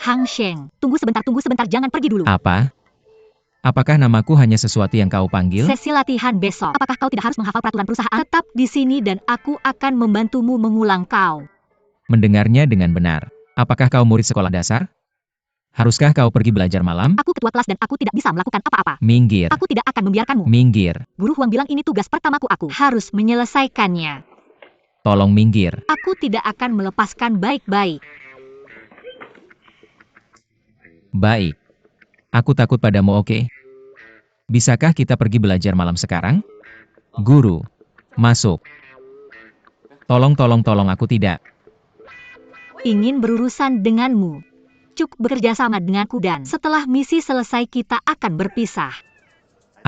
Hang Sheng, tunggu sebentar, jangan pergi dulu. Apa? Apakah namaku hanya sesuatu yang kau panggil? Sesi latihan besok. Apakah kau tidak harus menghafal peraturan perusahaan? Tetap di sini dan aku akan membantumu mengulang kau. Mendengarnya dengan benar. Apakah kau murid sekolah dasar? Haruskah kau pergi belajar malam? Aku ketua kelas dan aku tidak bisa melakukan apa-apa. Minggir. Aku tidak akan membiarkanmu. Minggir. Guru Huang bilang ini tugas pertamaku, aku harus menyelesaikannya. Tolong minggir. Aku tidak akan melepaskan baik-baik. Baik. Aku takut padamu, oke? Bisakah kita pergi belajar malam sekarang? Guru. Masuk. Tolong aku tidak. Ingin berurusan denganmu. Cukup bekerja sama denganku dan setelah misi selesai kita akan berpisah.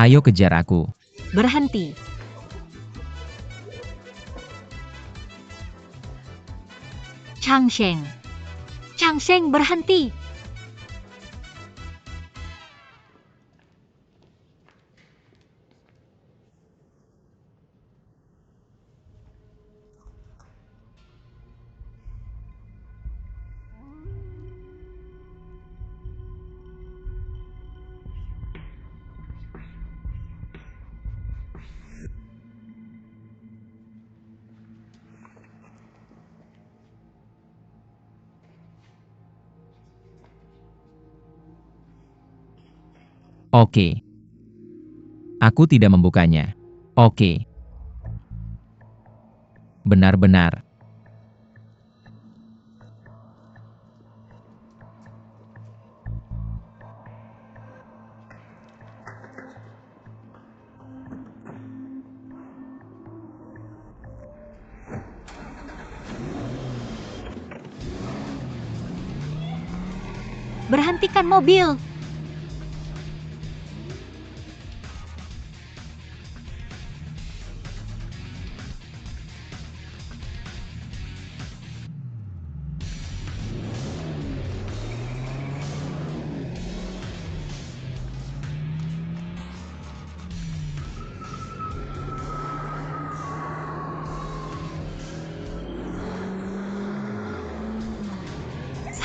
Ayo kejar aku. Berhenti. Chang Sheng berhenti. Oke. Aku tidak membukanya. Oke. Benar-benar. Berhentikan mobil.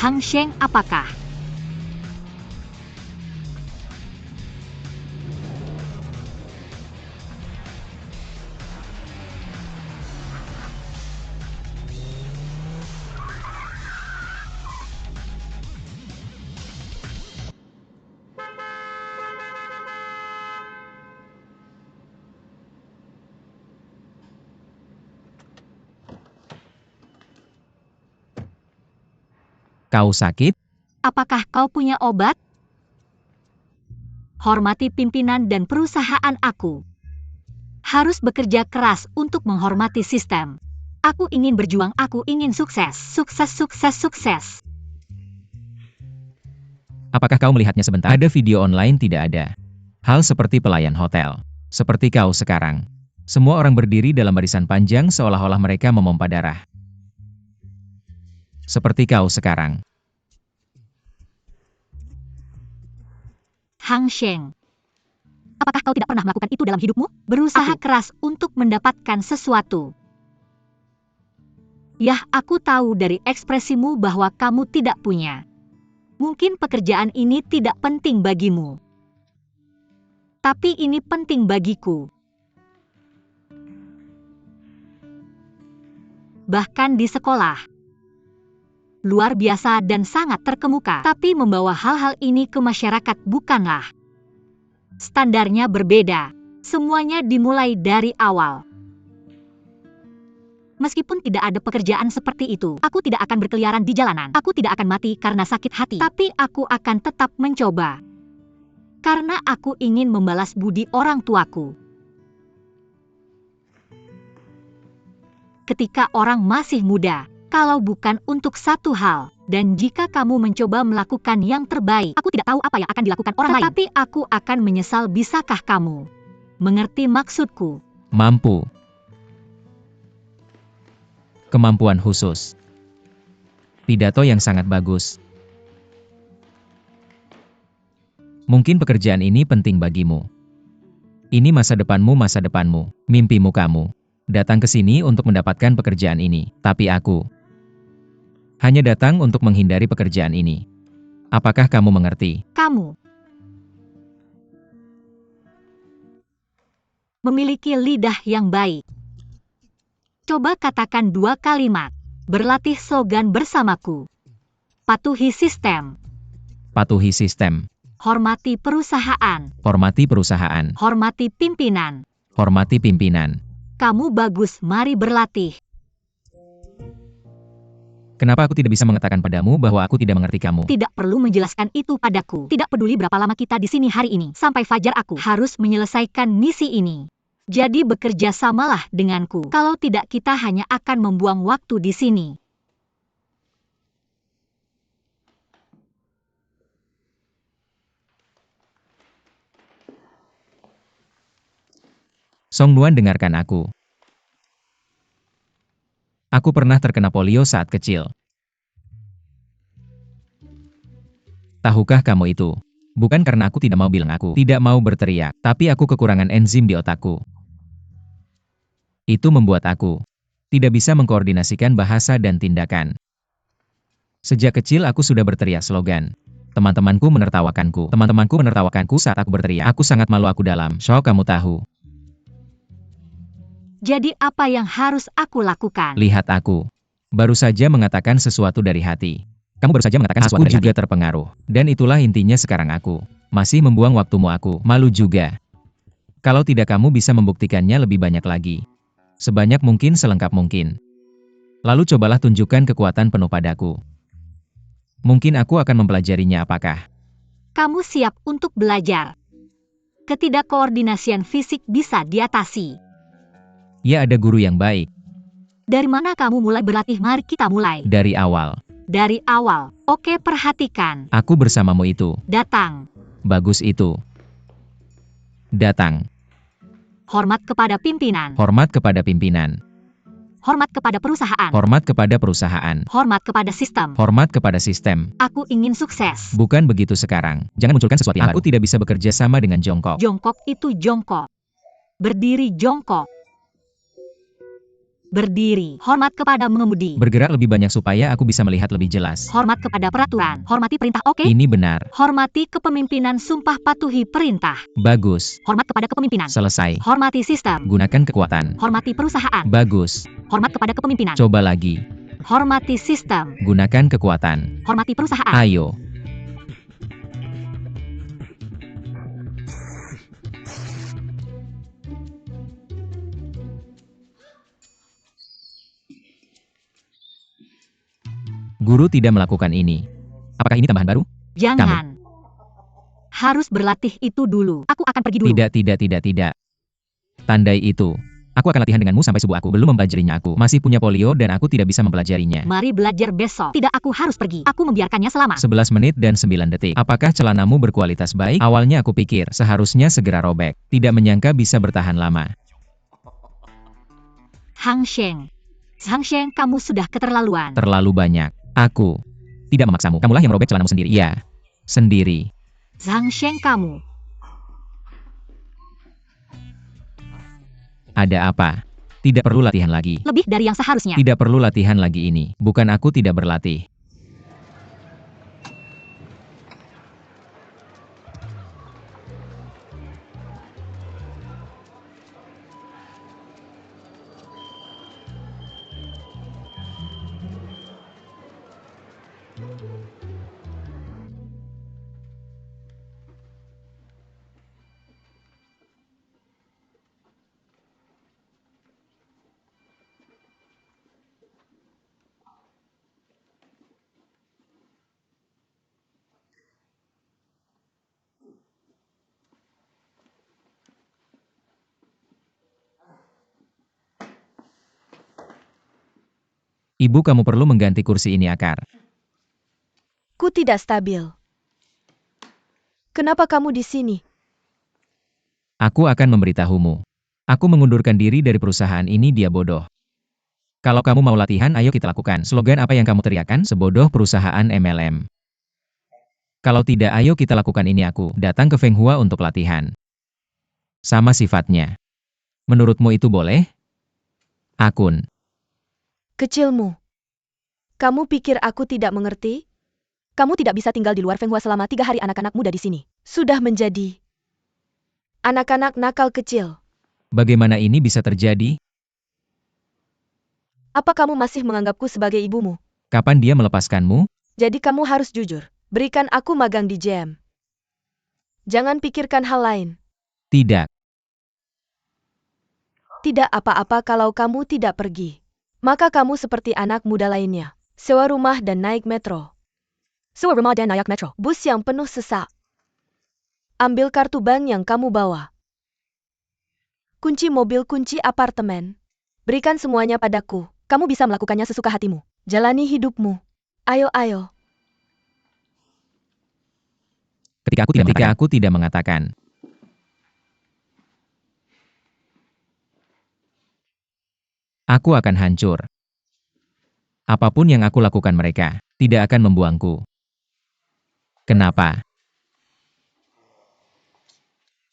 Hang Sheng, apakah? Kau sakit? Apakah kau punya obat? Hormati pimpinan dan perusahaan aku. Harus bekerja keras untuk menghormati sistem. Aku ingin berjuang, aku ingin sukses. Sukses. Apakah kau melihatnya sebentar? Ada video online tidak ada. Hal seperti pelayan hotel. Seperti kau sekarang. Semua orang berdiri dalam barisan panjang seolah-olah mereka memompa darah. Seperti kau sekarang. Hang Sheng, apakah kau tidak pernah melakukan itu dalam hidupmu? Berusaha keras untuk mendapatkan sesuatu. Yah, aku tahu dari ekspresimu bahwa kamu tidak punya. Mungkin pekerjaan ini tidak penting bagimu. Tapi ini penting bagiku. Bahkan di sekolah. Luar biasa dan sangat terkemuka. Tapi membawa hal-hal ini ke masyarakat bukanlah. Standarnya berbeda. Semuanya dimulai dari awal. Meskipun tidak ada pekerjaan seperti itu, aku tidak akan berkeliaran di jalanan. Aku tidak akan mati karena sakit hati. Tapi aku akan tetap mencoba. Karena aku ingin membalas budi orang tuaku. Ketika orang masih muda, kalau bukan untuk satu hal, dan jika kamu mencoba melakukan yang terbaik, aku tidak tahu apa yang akan dilakukan orang lain. Tapi aku akan menyesal. Bisakah kamu mengerti maksudku? Mampu. Kemampuan khusus. Pidato yang sangat bagus. Mungkin pekerjaan ini penting bagimu. Ini masa depanmu, mimpimu kamu. Datang ke sini untuk mendapatkan pekerjaan ini, tapi aku hanya datang untuk menghindari pekerjaan ini. Apakah kamu mengerti? Kamu memiliki lidah yang baik. Coba katakan 2 kalimat. Berlatih slogan bersamaku. Patuhi sistem. Patuhi sistem. Hormati perusahaan. Hormati perusahaan. Hormati pimpinan. Hormati pimpinan. Kamu bagus, mari berlatih. Kenapa aku tidak bisa mengatakan padamu bahwa aku tidak mengerti kamu? Tidak perlu menjelaskan itu padaku. Tidak peduli berapa lama kita di sini hari ini. Sampai fajar aku harus menyelesaikan misi ini. Jadi bekerja samalah denganku. Kalau tidak kita hanya akan membuang waktu di sini. Song Nuan, dengarkan aku. Aku pernah terkena polio saat kecil. Tahukah kamu itu? Bukan karena aku tidak mau bilang aku tidak mau berteriak, tapi aku kekurangan enzim di otakku. Itu membuat aku tidak bisa mengkoordinasikan bahasa dan tindakan. Sejak kecil aku sudah berteriak slogan. Teman-temanku menertawakanku. Teman-temanku menertawakanku saat aku berteriak. Aku sangat malu, aku dalam shock, kamu tahu. Jadi apa yang harus aku lakukan? Lihat aku. Baru saja mengatakan sesuatu dari hati. Kamu baru saja mengatakan sesuatu dari hati. Aku juga terpengaruh. Dan itulah intinya sekarang aku masih membuang waktumu, aku malu juga. Kalau tidak kamu bisa membuktikannya lebih banyak lagi. Sebanyak mungkin, selengkap mungkin. Lalu cobalah tunjukkan kekuatan penuh padaku. Mungkin aku akan mempelajarinya. Apakah Kamu siap untuk belajar? Ketidakkoordinasian fisik bisa diatasi. Ya, ada guru yang baik. Dari mana kamu mulai berlatih? Mari kita mulai. Dari awal. Dari awal. Oke, perhatikan. Aku bersamamu itu. Datang. Bagus itu. Datang. Hormat kepada pimpinan. Hormat kepada pimpinan. Hormat kepada perusahaan. Hormat kepada perusahaan. Hormat kepada sistem. Hormat kepada sistem. Aku ingin sukses. Bukan begitu sekarang. Jangan munculkan sesuatu yang baru. Aku tidak bisa bekerja sama dengan jongkok. Jongkok itu jongkok. Berdiri jongkok. Berdiri. Hormat kepada mengemudi. Bergerak lebih banyak supaya aku bisa melihat lebih jelas. Hormat kepada peraturan. Hormati perintah, oke? Ini benar. Hormati kepemimpinan, sumpah patuhi perintah. Bagus. Hormat kepada kepemimpinan. Selesai. Hormati sistem. Gunakan kekuatan. Hormati perusahaan. Bagus. Hormat kepada kepemimpinan. Coba lagi. Hormati sistem. Gunakan kekuatan. Hormati perusahaan. Ayo. Guru tidak melakukan ini. Apakah ini tambahan baru? Jangan. Harus berlatih itu dulu. Aku akan pergi dulu. Tidak. Tandai itu. Aku akan latihan denganmu sampai subuh. Aku belum mempelajarinya. Aku masih punya polio dan aku tidak bisa mempelajarinya. Mari belajar besok. Tidak, aku harus pergi. Aku membiarkannya selama 11 menit dan 9 detik. Apakah celanamu berkualitas baik? Awalnya aku pikir seharusnya segera robek. Tidak menyangka bisa bertahan lama. Hang Sheng. Hang Sheng, kamu sudah keterlaluan. Terlalu banyak. Aku tidak memaksamu. Kamulah yang merobek celanamu sendiri. Ya, sendiri. Hang Sheng, kamu. Ada apa? Tidak perlu latihan lagi. Lebih dari yang seharusnya. Tidak perlu latihan lagi ini. Bukan aku tidak berlatih. Ibu, kamu perlu mengganti kursi ini, akar. Ku tidak stabil. Kenapa kamu di sini? Aku akan memberitahumu. Aku mengundurkan diri dari perusahaan ini, dia bodoh. Kalau kamu mau latihan, ayo kita lakukan. Slogan apa yang kamu teriakan? Sebodoh perusahaan MLM. Kalau tidak, ayo kita lakukan ini. Aku datang ke Feng Hua untuk latihan. Sama sifatnya. Menurutmu itu boleh? Akun. Kecilmu. Kamu pikir aku tidak mengerti? Kamu tidak bisa tinggal di luar Fenghua selama 3 hari. Anak-anak muda di sini sudah menjadi anak-anak nakal kecil. Bagaimana ini bisa terjadi? Apa kamu masih menganggapku sebagai ibumu? Kapan dia melepaskanmu? Jadi kamu harus jujur. Berikan aku magang di JM. Jangan pikirkan hal lain. Tidak. Tidak apa-apa kalau kamu tidak pergi. Maka kamu seperti anak muda lainnya. Sewa rumah dan naik metro. Sewa rumah dan naik metro. Bus yang penuh sesak. Ambil kartu bank yang kamu bawa. Kunci mobil, kunci apartemen. Berikan semuanya padaku. Kamu bisa melakukannya sesuka hatimu. Jalani hidupmu. Ayo, ayo. Ketika aku tidak mengatakan. Aku akan hancur. Apapun yang aku lakukan mereka, tidak akan membuangku. Kenapa?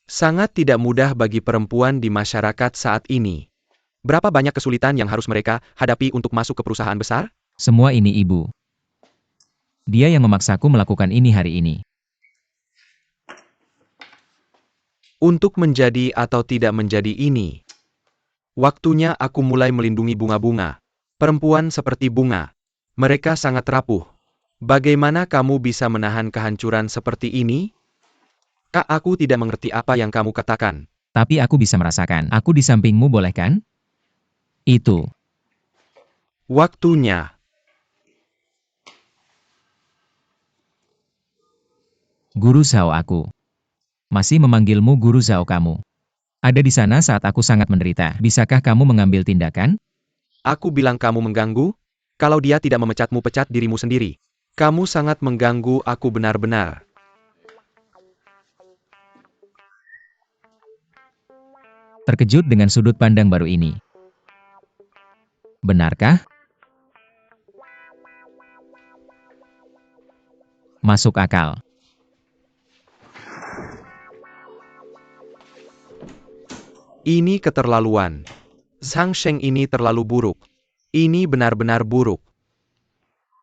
Sangat tidak mudah bagi perempuan di masyarakat saat ini. Berapa banyak kesulitan yang harus mereka hadapi untuk masuk ke perusahaan besar? Semua ini ibu. Dia yang memaksaku melakukan ini hari ini. Untuk menjadi atau tidak menjadi ini. Waktunya aku mulai melindungi bunga-bunga. Perempuan seperti bunga. Mereka sangat rapuh. Bagaimana kamu bisa menahan kehancuran seperti ini? Kak, aku tidak mengerti apa yang kamu katakan. Tapi aku bisa merasakan. Aku di sampingmu, boleh kan? Itu. Waktunya. Guru Zhao aku. Masih memanggilmu Guru Zhao kamu. Ada di sana saat aku sangat menderita. Bisakah kamu mengambil tindakan? Aku bilang kamu mengganggu? Kalau dia tidak memecatmu, pecat dirimu sendiri. Kamu sangat mengganggu aku benar-benar. Terkejut dengan sudut pandang baru ini. Benarkah? Masuk akal. Ini keterlaluan. Zhang Sheng ini terlalu buruk. Ini benar-benar buruk.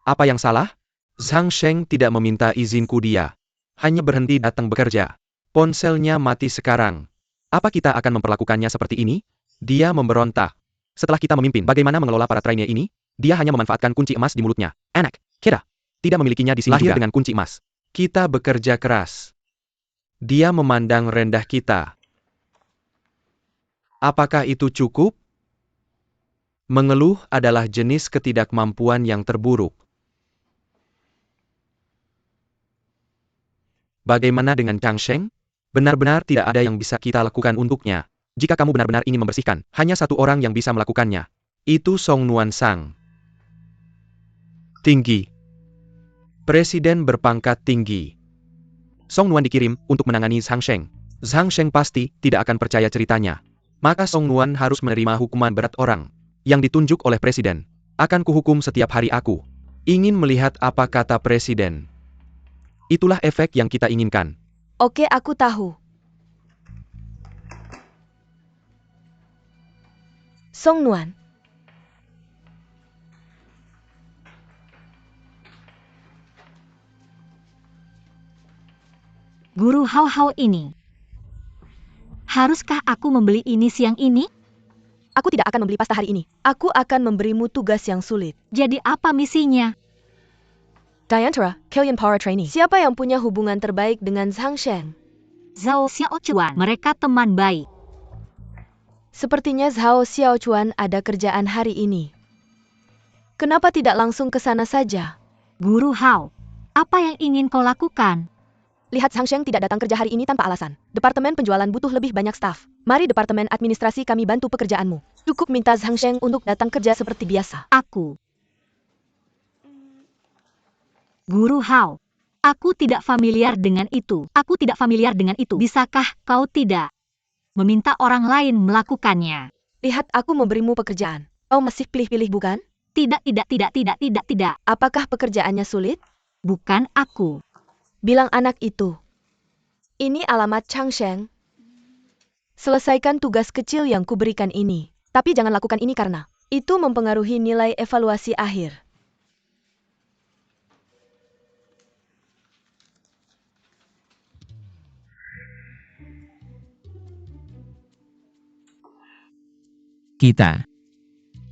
Apa yang salah? Zhang Sheng tidak meminta izinku dia. Hanya berhenti datang bekerja. Ponselnya mati sekarang. Apa kita akan memperlakukannya seperti ini? Dia memberontak. Setelah kita memimpin bagaimana mengelola para trainee ini, dia hanya memanfaatkan kunci emas di mulutnya. Enak, kira. Tidak memilikinya di sini lahir juga dengan kunci emas. Kita bekerja keras. Dia memandang rendah kita. Apakah itu cukup? Mengeluh adalah jenis ketidakmampuan yang terburuk. Bagaimana dengan Chang Sheng? Benar-benar tidak ada yang bisa kita lakukan untuknya. Jika kamu benar-benar ingin membersihkan, hanya satu orang yang bisa melakukannya. Itu Song Nuansang. Tinggi. Presiden berpangkat tinggi. Song Nuan dikirim untuk menangani Zhang Sheng. Zhang Sheng pasti tidak akan percaya ceritanya. Maka Song Nuan harus menerima hukuman berat orang yang ditunjuk oleh presiden. Akan kuhukum setiap hari aku. Ingin melihat apa kata presiden. Itulah efek yang kita inginkan. Oke, aku tahu. Song Nuan. Guru Hao ini. Haruskah aku membeli ini siang ini? Aku tidak akan membeli pasta hari ini. Aku akan memberimu tugas yang sulit. Jadi apa misinya? Diantara, Killian Para Trainee. Siapa yang punya hubungan terbaik dengan Zhang Sheng? Zhao Xiaochuan. Mereka teman baik. Sepertinya Zhao Xiaochuan ada kerjaan hari ini. Kenapa tidak langsung ke sana saja? Guru Hao, apa yang ingin kau lakukan? Lihat Zhang Sheng tidak datang kerja hari ini tanpa alasan. Departemen penjualan butuh lebih banyak staf. Mari departemen administrasi kami bantu pekerjaanmu. Cukup minta Zhang Sheng untuk datang kerja seperti biasa. Aku. Guru Hao, aku tidak familiar dengan itu. Aku tidak familiar dengan itu. Bisakah kau tidak meminta orang lain melakukannya? Lihat, aku memberimu pekerjaan. Kau masih pilih-pilih bukan? Tidak. Apakah pekerjaannya sulit? Bukan aku. Bilang anak itu. Ini alamat Chang Sheng. Selesaikan tugas kecil yang kuberikan ini. Tapi jangan lakukan ini karena itu mempengaruhi nilai evaluasi akhir. Kita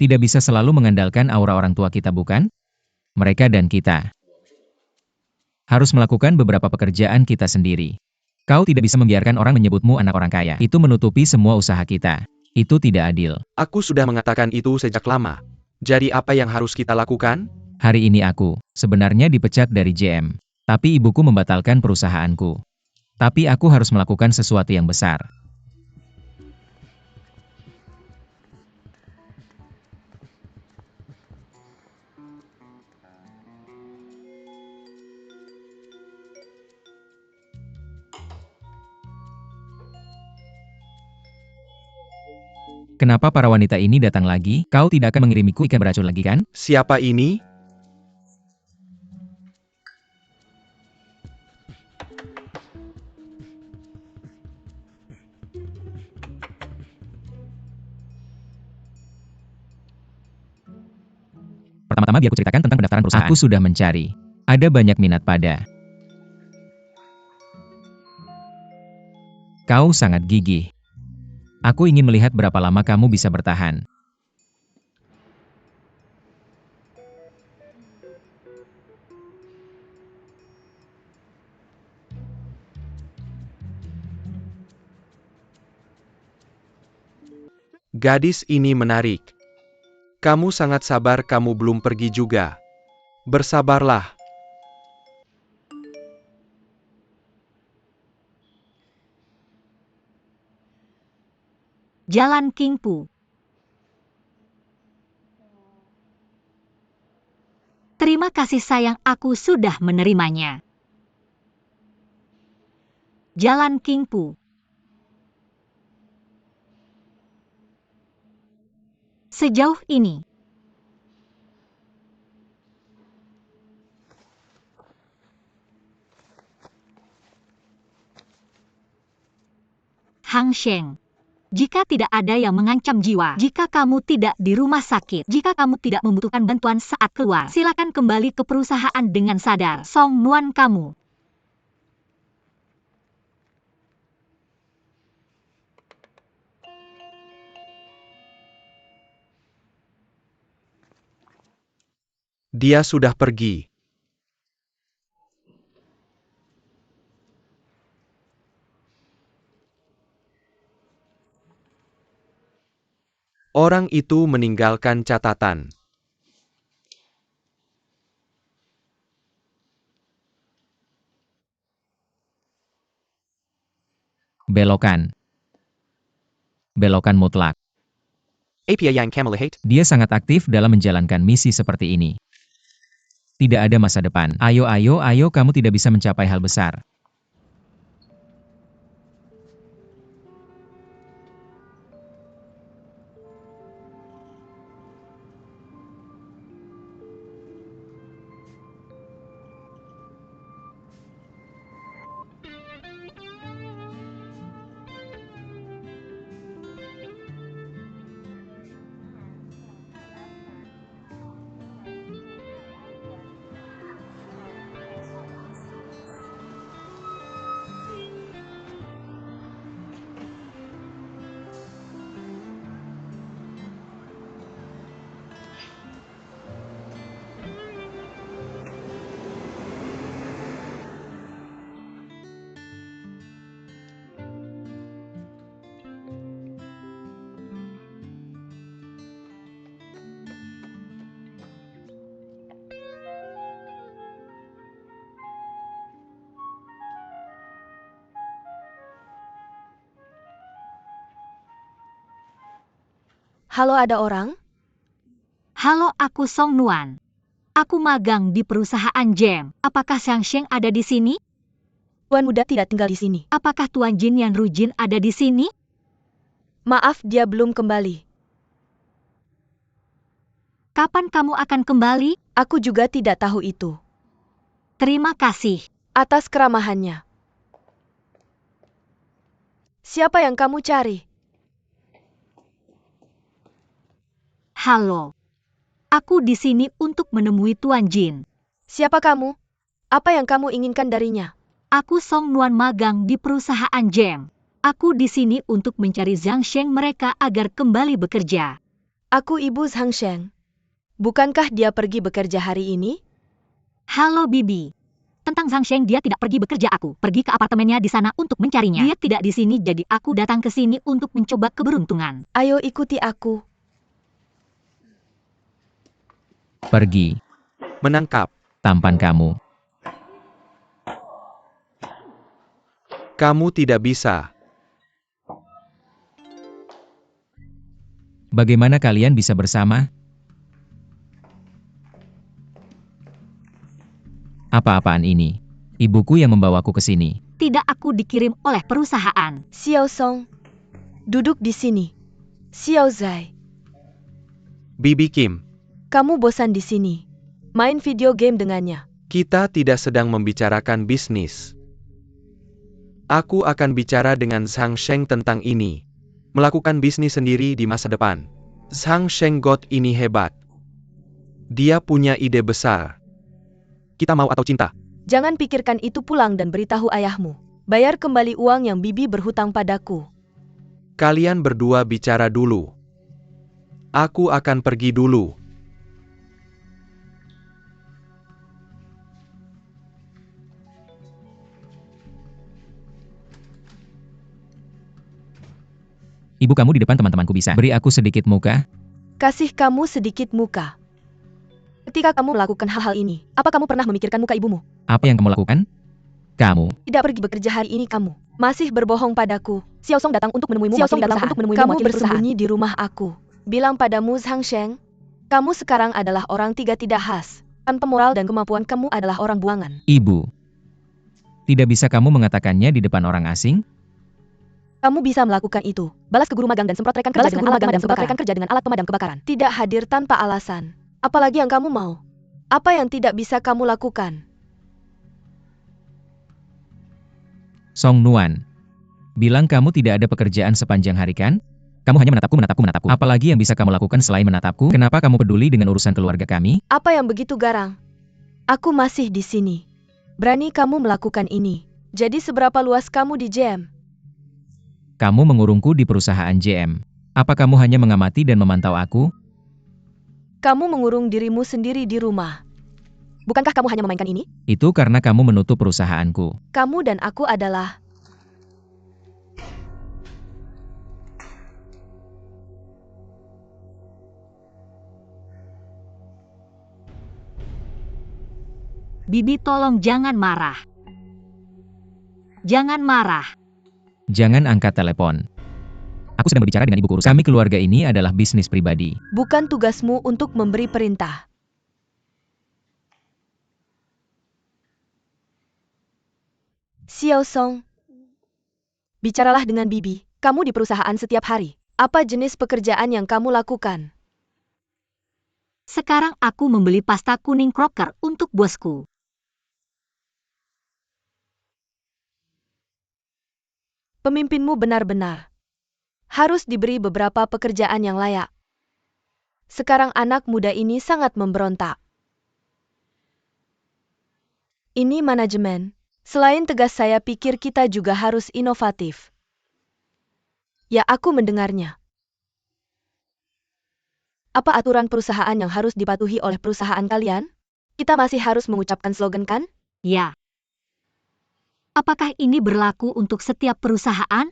tidak bisa selalu mengandalkan aura orang tua kita, bukan? Mereka dan kita harus melakukan beberapa pekerjaan kita sendiri. Kau tidak bisa membiarkan orang menyebutmu anak orang kaya. Itu menutupi semua usaha kita. Itu tidak adil. Aku sudah mengatakan itu sejak lama. Jadi apa yang harus kita lakukan? Hari ini aku sebenarnya dipecat dari JM. Tapi ibuku membatalkan perusahaanku. Tapi aku harus melakukan sesuatu yang besar. Kenapa para wanita ini datang lagi? Kau tidak akan mengirimiku ikan beracun lagi, kan? Siapa ini? Pertama-tama biar aku ceritakan tentang pendaftaran perusahaan. Aku sudah mencari. Ada banyak minat pada. Kau sangat gigih. Aku ingin melihat berapa lama kamu bisa bertahan. Gadis ini menarik. Kamu sangat sabar, kamu belum pergi juga. Bersabarlah. Jalan Kingpu. Terima kasih sayang, aku sudah menerimanya. Jalan Kingpu. Sejauh ini. Hang Sheng. Jika tidak ada yang mengancam jiwa, jika kamu tidak di rumah sakit, jika kamu tidak membutuhkan bantuan saat keluar, silakan kembali ke perusahaan dengan sadar. Song Nuan kamu. Dia sudah pergi. Orang itu meninggalkan catatan. Belokan. Belokan mutlak. Apa yang kamu lihat? Dia sangat aktif dalam menjalankan misi seperti ini. Tidak ada masa depan. Ayo, ayo, ayo, kamu tidak bisa mencapai hal besar. Halo, ada orang? Halo, aku Song Nuan. Aku magang di perusahaan JM. Apakah Xiang Sheng ada di sini? Tuan muda tidak tinggal di sini. Apakah Tuan Jin Yan Rujin ada di sini? Maaf, dia belum kembali. Kapan kamu akan kembali? Aku juga tidak tahu itu. Terima kasih. Atas keramahannya. Siapa yang kamu cari? Halo. Aku di sini untuk menemui Tuan Jin. Siapa kamu? Apa yang kamu inginkan darinya? Aku Song Nuan magang di perusahaan JM. Aku di sini untuk mencari Zhang Sheng mereka agar kembali bekerja. Aku ibu Zhang Sheng. Bukankah dia pergi bekerja hari ini? Halo Bibi. Tentang Zhang Sheng dia tidak pergi bekerja, aku pergi ke apartemennya di sana untuk mencarinya. Dia tidak di sini jadi aku datang ke sini untuk mencoba keberuntungan. Ayo ikuti aku. Pergi. Menangkap. Tampan kamu. Kamu tidak bisa. Bagaimana kalian bisa bersama? Apa-apaan ini? Ibuku yang membawaku ke sini. Tidak, aku dikirim oleh perusahaan. Xiao Song. Duduk di sini. Xiao Zai. Bibi Kim, Kamu bosan di sini. Main video game dengannya. kita tidak sedang membicarakan bisnis. Aku akan bicara dengan Zhang Sheng tentang ini. Melakukan bisnis sendiri di masa depan. Zhang Sheng God ini hebat. Dia punya ide besar. Kita mau atau cinta? Jangan pikirkan itu, pulang dan beritahu ayahmu. Bayar kembali uang yang Bibi berhutang padaku. Kalian berdua bicara dulu. Aku akan pergi dulu. Ibu kamu di depan teman-temanku bisa beri aku sedikit muka? Kasih kamu sedikit muka. Ketika kamu melakukan hal-hal ini, apa kamu pernah memikirkan muka ibumu? Apa yang kamu lakukan? Kamu. Tidak pergi bekerja hari ini kamu. Masih berbohong padaku. Xiao Song datang untuk menemuimu. Kamu bersembunyi di rumah aku. Bilang padamu Zhang Sheng. Kamu sekarang adalah orang tiga tidak khas. Tanpa moral dan kemampuan kamu adalah orang buangan. Ibu. Tidak bisa kamu mengatakannya di depan orang asing? Kamu bisa melakukan itu. Balas ke guru magang dan semprot rekan kerja dengan alat pemadam kebakaran. Tidak hadir tanpa alasan. Apalagi yang kamu mau? Apa yang tidak bisa kamu lakukan? Song Nuan. Bilang kamu tidak ada pekerjaan sepanjang hari kan? Kamu hanya menatapku. Apalagi yang bisa kamu lakukan selain menatapku? Kenapa kamu peduli dengan urusan keluarga kami? Apa yang begitu garang? Aku masih di sini. Berani kamu melakukan ini. Jadi seberapa luas kamu di JM? Kamu mengurungku di perusahaan JM. Apa kamu hanya mengamati dan memantau aku? Kamu mengurung dirimu sendiri di rumah. Bukankah kamu hanya memainkan ini? Itu karena kamu menutup perusahaanku. Kamu dan aku adalah... Bibi tolong jangan marah. Jangan marah. Jangan angkat telepon. Aku sedang berbicara dengan ibuku. Kami keluarga ini adalah bisnis pribadi. Bukan tugasmu untuk memberi perintah. Xiao Song. Bicaralah dengan Bibi. Kamu di perusahaan setiap hari. Apa jenis pekerjaan yang kamu lakukan? Sekarang aku membeli pasta kuning Crocker untuk bosku. Pemimpinmu benar-benar harus diberi beberapa pekerjaan yang layak. Sekarang anak muda ini sangat memberontak. Ini manajemen. Selain tegas, saya pikir kita juga harus inovatif. Ya, aku mendengarnya. Apa aturan perusahaan yang harus dipatuhi oleh perusahaan kalian? Kita masih harus mengucapkan slogan kan? Ya. Apakah ini berlaku untuk setiap perusahaan?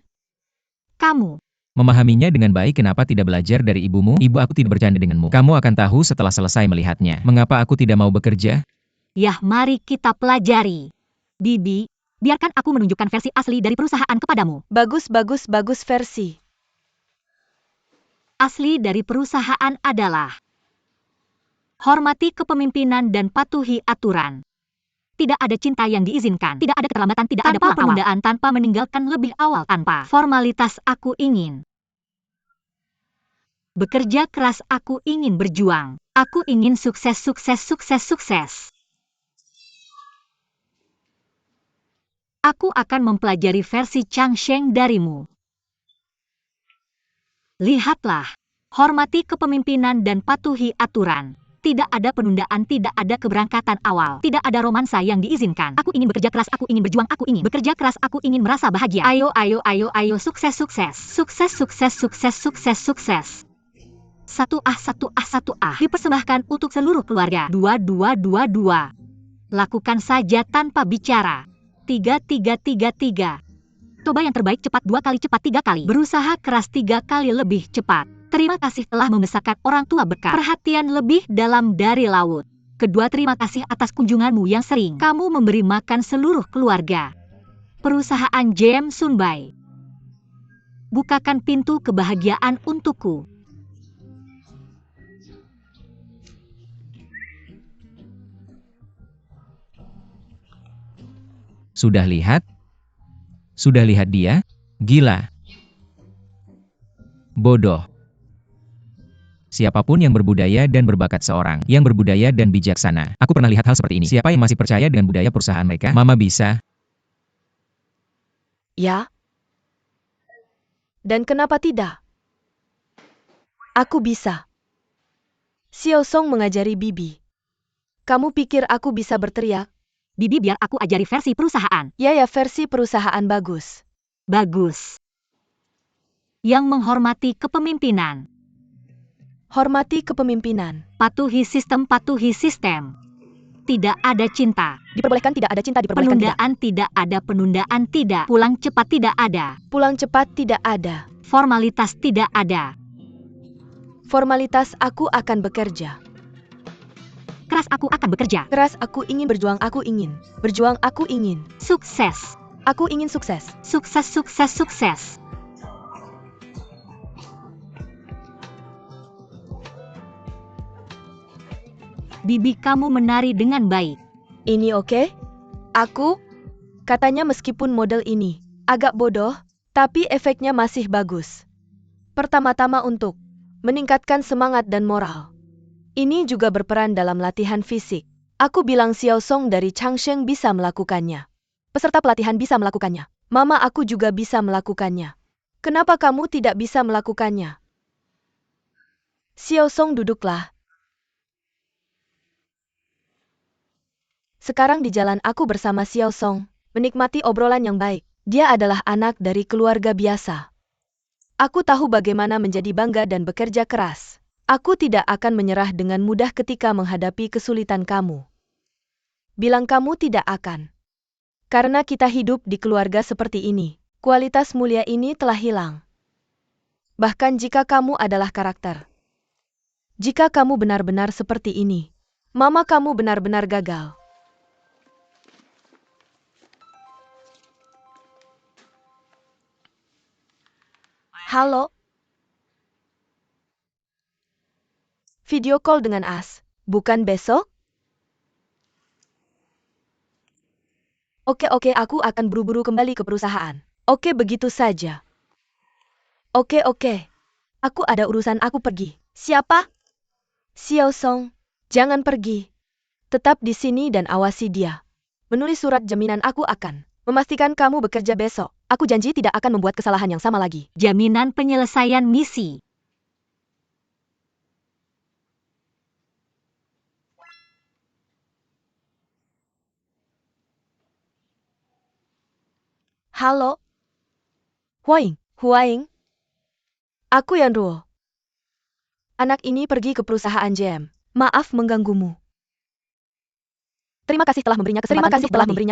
Kamu. Memahaminya dengan baik. Kenapa tidak belajar dari ibumu? Ibu aku tidak bercanda denganmu. Kamu akan tahu setelah selesai melihatnya. Mengapa aku tidak mau bekerja? Yah, mari kita pelajari. Bibi, biarkan aku menunjukkan versi asli dari perusahaan kepadamu. Bagus versi. Asli dari perusahaan adalah hormati kepemimpinan dan patuhi aturan. Tidak ada cinta yang diizinkan. Tidak ada keterlambatan, tidak ada penundaan, tanpa meninggalkan lebih awal, tanpa formalitas. Aku ingin bekerja keras, aku ingin berjuang. Aku ingin sukses. Aku akan mempelajari versi Zhang Sheng darimu. Lihatlah, hormati kepemimpinan dan patuhi aturan. Tidak ada penundaan, tidak ada keberangkatan awal, tidak ada romansa yang diizinkan. Aku ingin bekerja keras, aku ingin berjuang, aku ingin bekerja keras, aku ingin merasa bahagia. Ayo, ayo, ayo, ayo, sukses, sukses. Sukses, sukses, sukses, sukses, sukses. 1A. Dipersembahkan untuk seluruh keluarga. 2. Lakukan saja tanpa bicara. 3. Coba yang terbaik cepat 2 kali, cepat 3 kali. Berusaha keras 3 kali lebih cepat. Terima kasih telah membesarkan orang tua berkat perhatian lebih dalam dari laut. Kedua, terima kasih atas kunjunganmu yang sering. Kamu memberi makan seluruh keluarga. Perusahaan JM Sunbai. Bukakan pintu kebahagiaan untukku. Sudah lihat? Sudah lihat dia? Gila. Bodoh. Siapapun yang berbudaya dan berbakat seorang, yang berbudaya dan bijaksana. Aku pernah lihat hal seperti ini. Siapa yang masih percaya dengan budaya perusahaan mereka? Mama bisa. Ya. Dan kenapa tidak? Aku bisa. Xiao Song mengajari Bibi. Kamu pikir aku bisa berteriak? Bibi, biar aku ajari versi perusahaan. Ya, versi perusahaan bagus. Bagus. Yang menghormati kepemimpinan. Hormati kepemimpinan. Patuhi sistem, patuhi sistem. Tidak ada cinta. Diperbolehkan tidak ada cinta, diperbolehkan tidak. Penundaan tidak ada, penundaan tidak. Pulang cepat tidak ada. Pulang cepat tidak ada. Formalitas tidak ada. Formalitas aku akan bekerja. Keras aku akan bekerja. Keras aku ingin berjuang, aku ingin. Berjuang aku ingin. Sukses. Aku ingin sukses. Sukses, sukses, sukses. Bibi, kamu menari dengan baik. Ini oke? Aku? Katanya meskipun model ini agak bodoh, tapi efeknya masih bagus. Pertama-tama untuk meningkatkan semangat dan moral. Ini juga berperan dalam latihan fisik. Aku bilang Xiao Song dari Changsheng bisa melakukannya. Peserta pelatihan bisa melakukannya. Mama aku juga bisa melakukannya. Kenapa kamu tidak bisa melakukannya? Xiao Song, duduklah. Sekarang di jalan aku bersama Xiao Song, menikmati obrolan yang baik. Dia adalah anak dari keluarga biasa. Aku tahu bagaimana menjadi bangga dan bekerja keras. Aku tidak akan menyerah dengan mudah ketika menghadapi kesulitan kamu. Bilang kamu tidak akan. Karena kita hidup di keluarga seperti ini, kualitas mulia ini telah hilang. Bahkan jika kamu adalah karakter. Jika kamu benar-benar seperti ini, mama kamu benar-benar gagal. Halo? Video call dengan As, bukan besok? Oke, aku akan buru-buru kembali ke perusahaan. Oke, begitu saja. Oke. Aku ada urusan, aku pergi. Siapa? Xiao Song, jangan pergi. Tetap di sini dan awasi dia. Menulis surat jaminan, aku akan memastikan kamu bekerja besok. Aku janji tidak akan membuat kesalahan yang sama lagi. Jaminan penyelesaian misi. Halo? Huaing. Aku Yan Ruo. Anak ini pergi ke perusahaan JM. Maaf mengganggumu. Terima kasih telah memberinya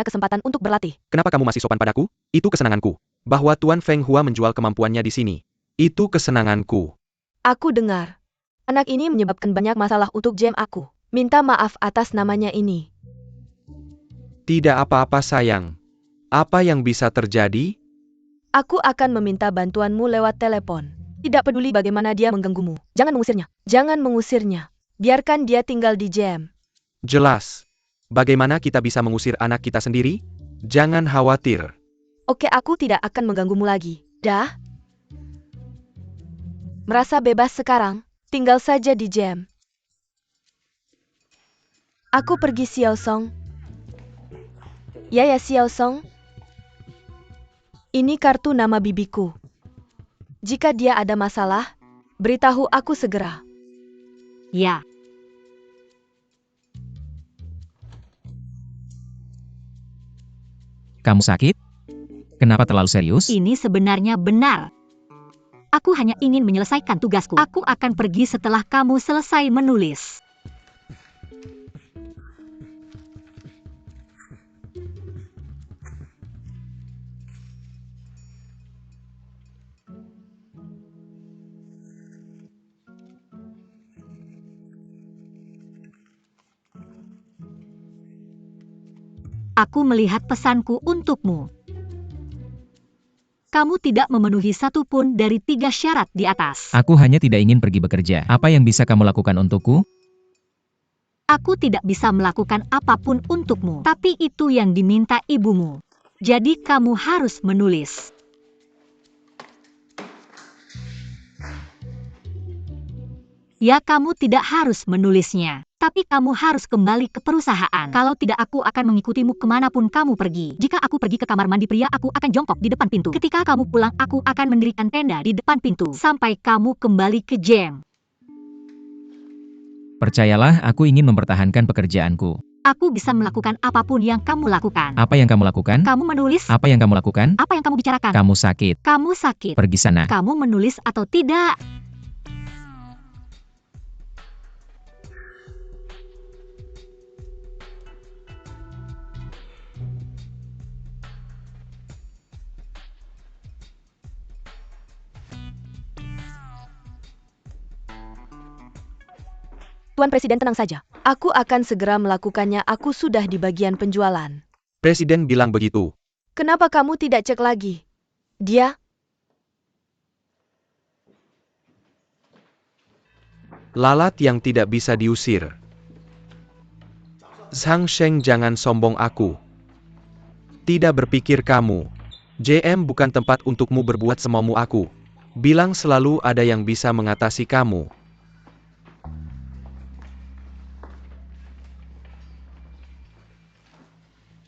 kesempatan untuk berlatih. Kenapa kamu masih sopan padaku? Itu kesenanganku. Bahwa Tuan Feng Hua menjual kemampuannya di sini. Itu kesenanganku. Aku dengar. Anak ini menyebabkan banyak masalah untuk JM aku. Minta maaf atas namanya ini. Tidak apa-apa sayang. Apa yang bisa terjadi? Aku akan meminta bantuanmu lewat telepon. Tidak peduli bagaimana dia mengganggumu. Jangan mengusirnya. Biarkan dia tinggal di JM. Jelas. Bagaimana kita bisa mengusir anak kita sendiri? Jangan khawatir. Oke, aku tidak akan mengganggumu lagi. Dah? Merasa bebas sekarang? Tinggal saja di JM. Aku pergi, Xiao Song. Ya, Xiao Song. Ini kartu nama bibiku. Jika dia ada masalah, beritahu aku segera. Ya. Kamu sakit? Kenapa terlalu serius? Ini sebenarnya benar. Aku hanya ingin menyelesaikan tugasku. Aku akan pergi setelah kamu selesai menulis. Aku melihat pesanku untukmu. Kamu tidak memenuhi satu pun dari 3 syarat di atas. Aku hanya tidak ingin pergi bekerja. Apa yang bisa kamu lakukan untukku? Aku tidak bisa melakukan apapun untukmu, tapi itu yang diminta ibumu. Jadi kamu harus menulis. Ya, kamu tidak harus menulisnya. Tapi kamu harus kembali ke perusahaan. Kalau tidak, aku akan mengikutimu kemanapun kamu pergi. Jika aku pergi ke kamar mandi pria, aku akan jongkok di depan pintu. Ketika kamu pulang, aku akan mendirikan tenda di depan pintu. Sampai kamu kembali ke jam. Percayalah, aku ingin mempertahankan pekerjaanku. Aku bisa melakukan apapun yang kamu lakukan. Apa yang kamu lakukan? Kamu menulis. Apa yang kamu lakukan? Apa yang kamu bicarakan? Kamu sakit. Kamu sakit. Pergi sana. Kamu menulis atau tidak? Tuan Presiden, tenang saja. Aku akan segera melakukannya. Aku sudah di bagian penjualan. Presiden bilang begitu. Kenapa kamu tidak cek lagi? Dia? Lalat yang tidak bisa diusir. Zhang Sheng, jangan sombong aku. Tidak berpikir kamu. JM bukan tempat untukmu berbuat semaumu aku. Bilang selalu ada yang bisa mengatasi kamu.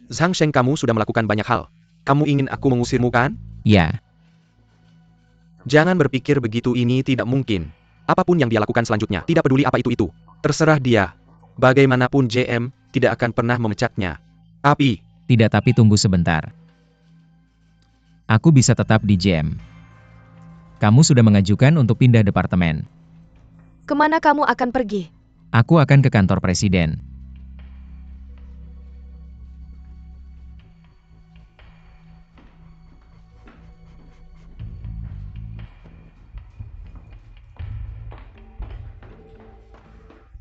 Zhang Sheng, kamu sudah melakukan banyak hal. Kamu ingin aku mengusirmu, kan? Ya. Jangan berpikir begitu, ini tidak mungkin. Apapun yang dia lakukan selanjutnya, tidak peduli apa itu. Terserah dia. Bagaimanapun JM, tidak akan pernah memecatnya. Tapi, Tidak, tapi tunggu sebentar. Aku bisa tetap di jam. Kamu sudah mengajukan untuk pindah departemen. Kemana kamu akan pergi? Aku akan ke kantor presiden.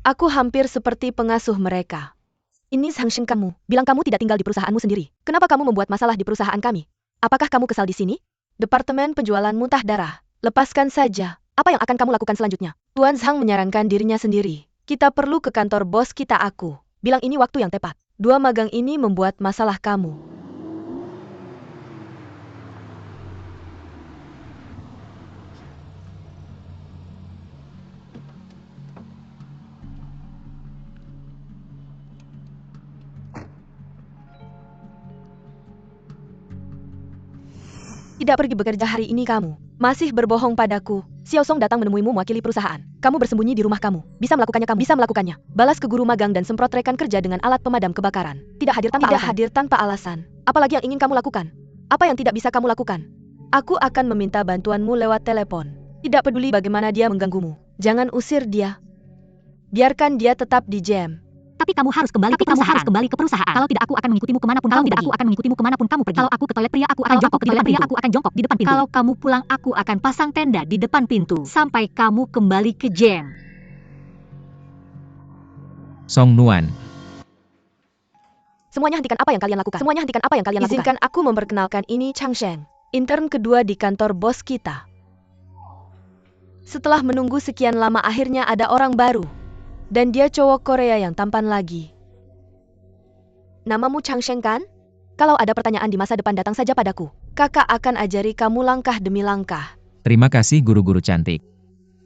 Aku hampir seperti pengasuh mereka. Ini Zhang Sheng kamu. Bilang kamu tidak tinggal di perusahaanmu sendiri. Kenapa kamu membuat masalah di perusahaan kami? Apakah kamu kesal di sini? Departemen penjualan muntah darah. Lepaskan saja. Apa yang akan kamu lakukan selanjutnya? Tuan Zhang menyarankan dirinya sendiri. Kita perlu ke kantor bos kita aku. Bilang ini waktu yang tepat. 2 magang ini membuat masalah kamu. Tidak pergi bekerja hari ini kamu. Masih berbohong padaku. Xiao Song datang menemuimu mewakili perusahaan. Kamu bersembunyi di rumah kamu. Bisa melakukannya kamu. Bisa melakukannya. Balas ke guru magang dan semprot rekan kerja dengan alat pemadam kebakaran. Tidak hadir tanpa alasan. Apalagi yang ingin kamu lakukan? Apa yang tidak bisa kamu lakukan? Aku akan meminta bantuanmu lewat telepon. Tidak peduli bagaimana dia mengganggumu. Jangan usir dia. Biarkan dia tetap di jam. Tapi kamu harus kembali ke perusahaan. Kalau tidak, aku akan mengikutimu kemanapun kamu pergi. Kalau aku ke toilet pria, aku akan jongkok di depan pintu. Kalau kamu pulang, aku akan pasang tenda di depan pintu. Sampai kamu kembali ke jam. Song Nuan. Semuanya hentikan apa yang kalian lakukan. Izinkan aku memperkenalkan, ini Chang Sheng, intern kedua di kantor bos kita. Setelah menunggu sekian lama, akhirnya ada orang baru. Dan dia cowok Korea yang tampan lagi. Namamu Chang Sheng, kan? Kalau ada pertanyaan di masa depan, datang saja padaku. Kakak akan ajari kamu langkah demi langkah. Terima kasih guru-guru cantik.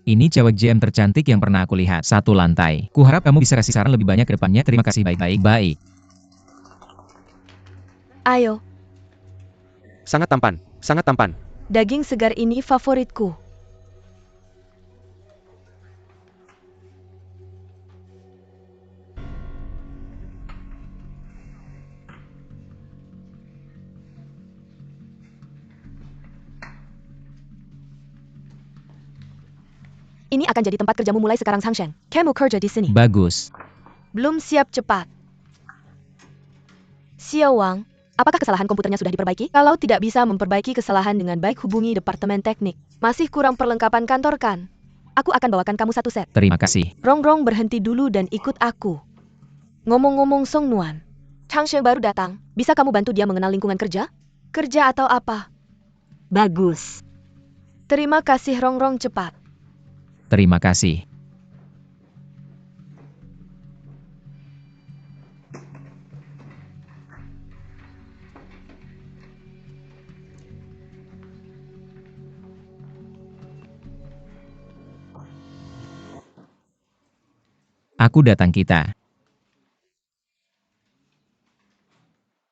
Ini cewek JM tercantik yang pernah aku lihat. 1 lantai. Kuharap kamu bisa kasih saran lebih banyak ke depannya. Terima kasih, baik. Ayo, sangat tampan, sangat tampan. daging segar ini favoritku. Ini akan jadi tempat kerjamu mulai sekarang, Zhang Sheng. Kamu kerja di sini. Bagus. Belum siap cepat. Xiao Wang, apakah kesalahan komputernya sudah diperbaiki? Kalau tidak bisa memperbaiki kesalahan dengan baik, hubungi Departemen Teknik. Masih kurang perlengkapan kantor kan? Aku akan bawakan kamu satu set. Terima kasih. Rongrong berhenti dulu dan ikut aku. Ngomong-ngomong Song Nuan, Zhang Sheng baru datang. Bisa kamu bantu dia mengenal lingkungan kerja? Kerja atau apa? Bagus. Terima kasih Rongrong, cepat. Terima kasih. Aku datang kita.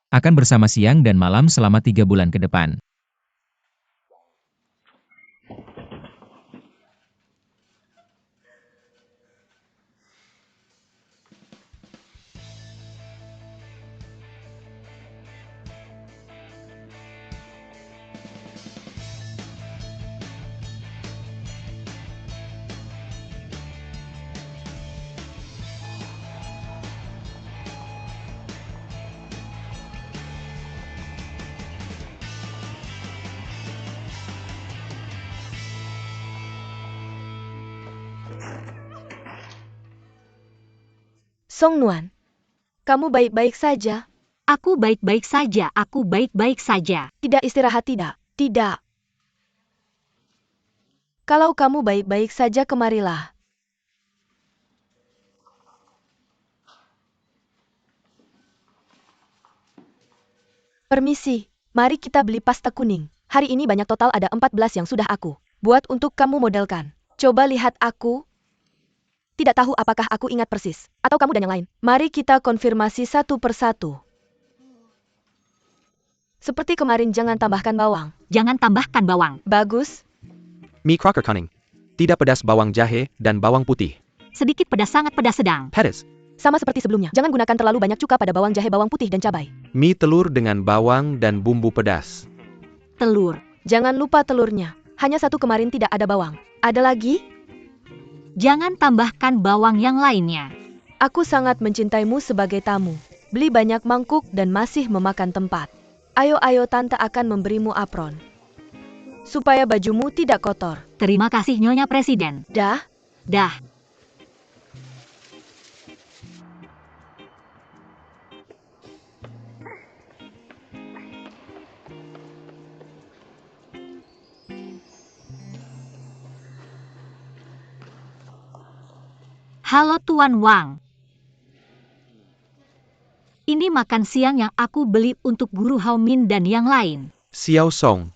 Akan bersama siang dan malam selama 3 bulan ke depan. Song Nuan, kamu baik-baik saja? Aku baik-baik saja, aku baik-baik saja. Tidak istirahat, tidak? Tidak. Kalau kamu baik-baik saja, kemarilah. Permisi, mari kita beli pasta kuning. Hari ini banyak, total ada 14 yang sudah aku buat untuk kamu modelkan. Coba lihat aku. Tidak tahu apakah aku ingat persis, atau kamu dan yang lain. Mari kita konfirmasi satu persatu. Seperti kemarin, jangan tambahkan bawang. Jangan tambahkan bawang. Bagus. Mie Crocker Cunning. Tidak pedas, bawang jahe, dan bawang putih. Sedikit pedas, sangat pedas sedang. Pedas. Sama seperti sebelumnya, jangan gunakan terlalu banyak cuka pada bawang jahe, bawang putih, dan cabai. Mie telur dengan bawang dan bumbu pedas. Telur. Jangan lupa telurnya. Hanya satu, kemarin tidak ada bawang. Ada lagi? Jangan tambahkan bawang yang lainnya. Aku sangat mencintaimu sebagai tamu. Beli banyak mangkuk dan masih memakan tempat. Ayo, tante akan memberimu apron. Supaya bajumu tidak kotor. Terima kasih Nyonya Presiden. Dah? Dah. Halo Tuan Wang. Ini makan siang yang aku beli untuk Guru Hao Min dan yang lain. Xiao Song.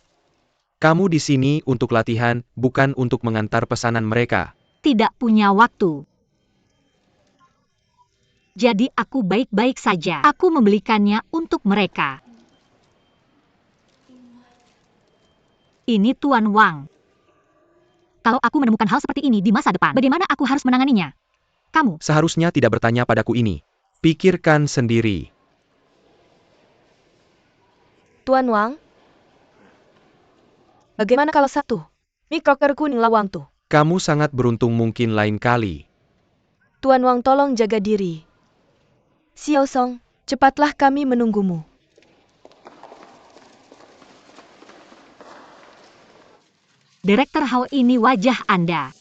Kamu di sini untuk latihan, bukan untuk mengantar pesanan mereka. Tidak punya waktu. Jadi aku baik-baik saja. Aku membelikannya untuk mereka. Ini Tuan Wang. Kalau aku menemukan hal seperti ini di masa depan, bagaimana aku harus menanganinya? Kamu. Seharusnya tidak bertanya padaku ini. Pikirkan sendiri. Tuan Wang? Bagaimana kalau satu? Mie Crocker kuning lawang tuh. Kamu sangat beruntung, mungkin lain kali. Tuan Wang, tolong jaga diri. Xiao Song, cepatlah, kami menunggumu. Direktur Hao, ini wajah Anda.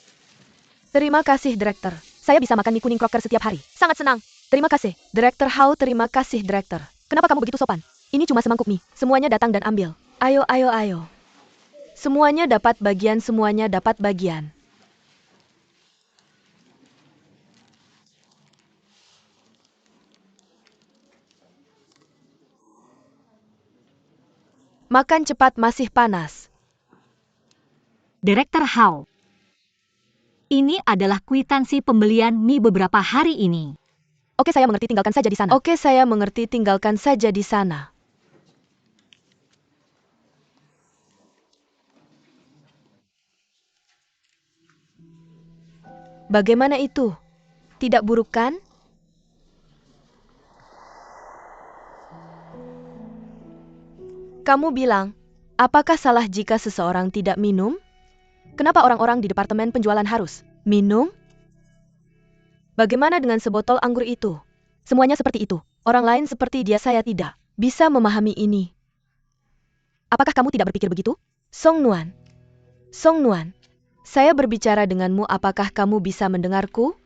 Terima kasih, Direktur. Saya bisa makan mie kuning Crocker setiap hari. Sangat senang. Terima kasih, Direktur Hao. Terima kasih, Direktur. Kenapa kamu begitu sopan? Ini cuma semangkuk mie. Semuanya datang dan ambil. Ayo. Semuanya dapat bagian, semuanya dapat bagian. Makan cepat, masih panas. Direktur Hao. Ini adalah kwitansi pembelian mie beberapa hari ini. Oke, saya mengerti, tinggalkan saja di sana. Oke, saya mengerti, tinggalkan saja di sana. Bagaimana itu? Tidak buruk kan? Kamu bilang, apakah salah jika seseorang tidak minum? Kenapa orang-orang di departemen penjualan harus Minum? Bagaimana dengan sebotol anggur itu? Semuanya seperti itu. Orang lain seperti dia saya tidak bisa memahami ini. Apakah kamu tidak berpikir begitu? Song Nuan. Song Nuan. Saya berbicara denganmu, apakah kamu bisa mendengarku?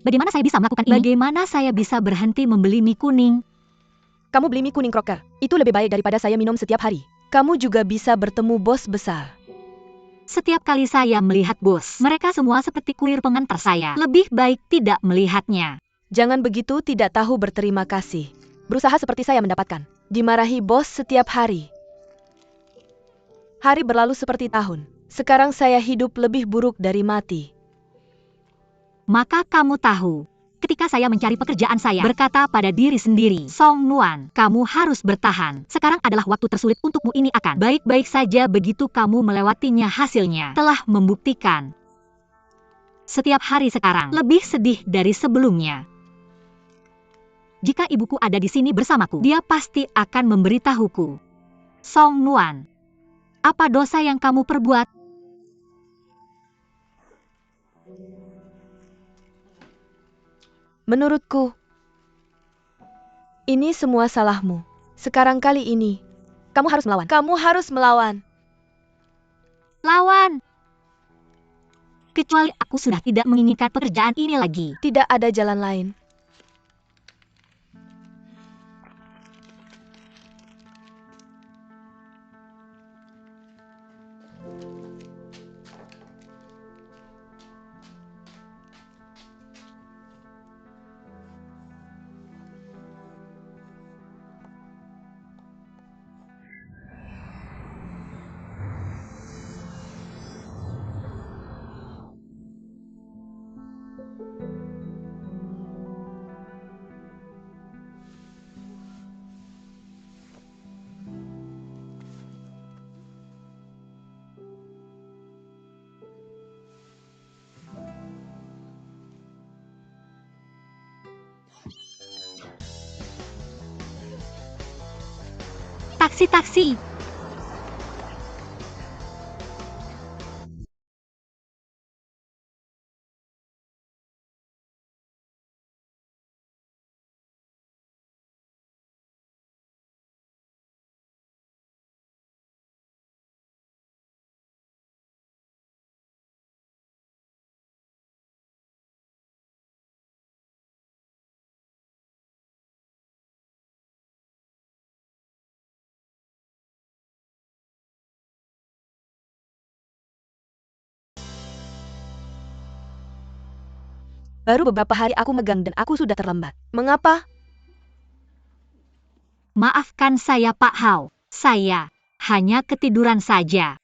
Bagaimana saya bisa melakukan ini? Bagaimana saya bisa berhenti membeli mie kuning? Kamu beli mie kuning Crocker. Itu lebih baik daripada saya minum setiap hari. Kamu juga bisa bertemu bos besar. Setiap kali saya melihat bos, mereka semua seperti kurir pengantar saya. Lebih baik tidak melihatnya. Jangan begitu, tidak tahu berterima kasih. Berusaha seperti saya mendapatkan. Dimarahi bos setiap hari. Hari berlalu seperti tahun. Sekarang saya hidup lebih buruk dari mati. Maka kamu tahu, ketika saya mencari pekerjaan saya berkata pada diri sendiri, Song Nuan, kamu harus bertahan. Sekarang adalah waktu tersulit untukmu, ini akan baik-baik saja begitu kamu melewatinya. Hasilnya telah membuktikan. Setiap hari sekarang lebih sedih dari sebelumnya. Jika ibuku ada di sini bersamaku, dia pasti akan memberitahuku. Song Nuan, apa dosa yang kamu perbuat? Menurutku, ini semua salahmu. Sekarang kali ini, kamu harus melawan. Kamu harus melawan. Lawan! Kecuali aku sudah tidak menginginkan pekerjaan ini lagi. Tidak ada jalan lain. Taksi. Baru beberapa hari aku megang dan aku sudah terlambat. Mengapa? Maafkan saya Pak Hao. Saya hanya ketiduran saja.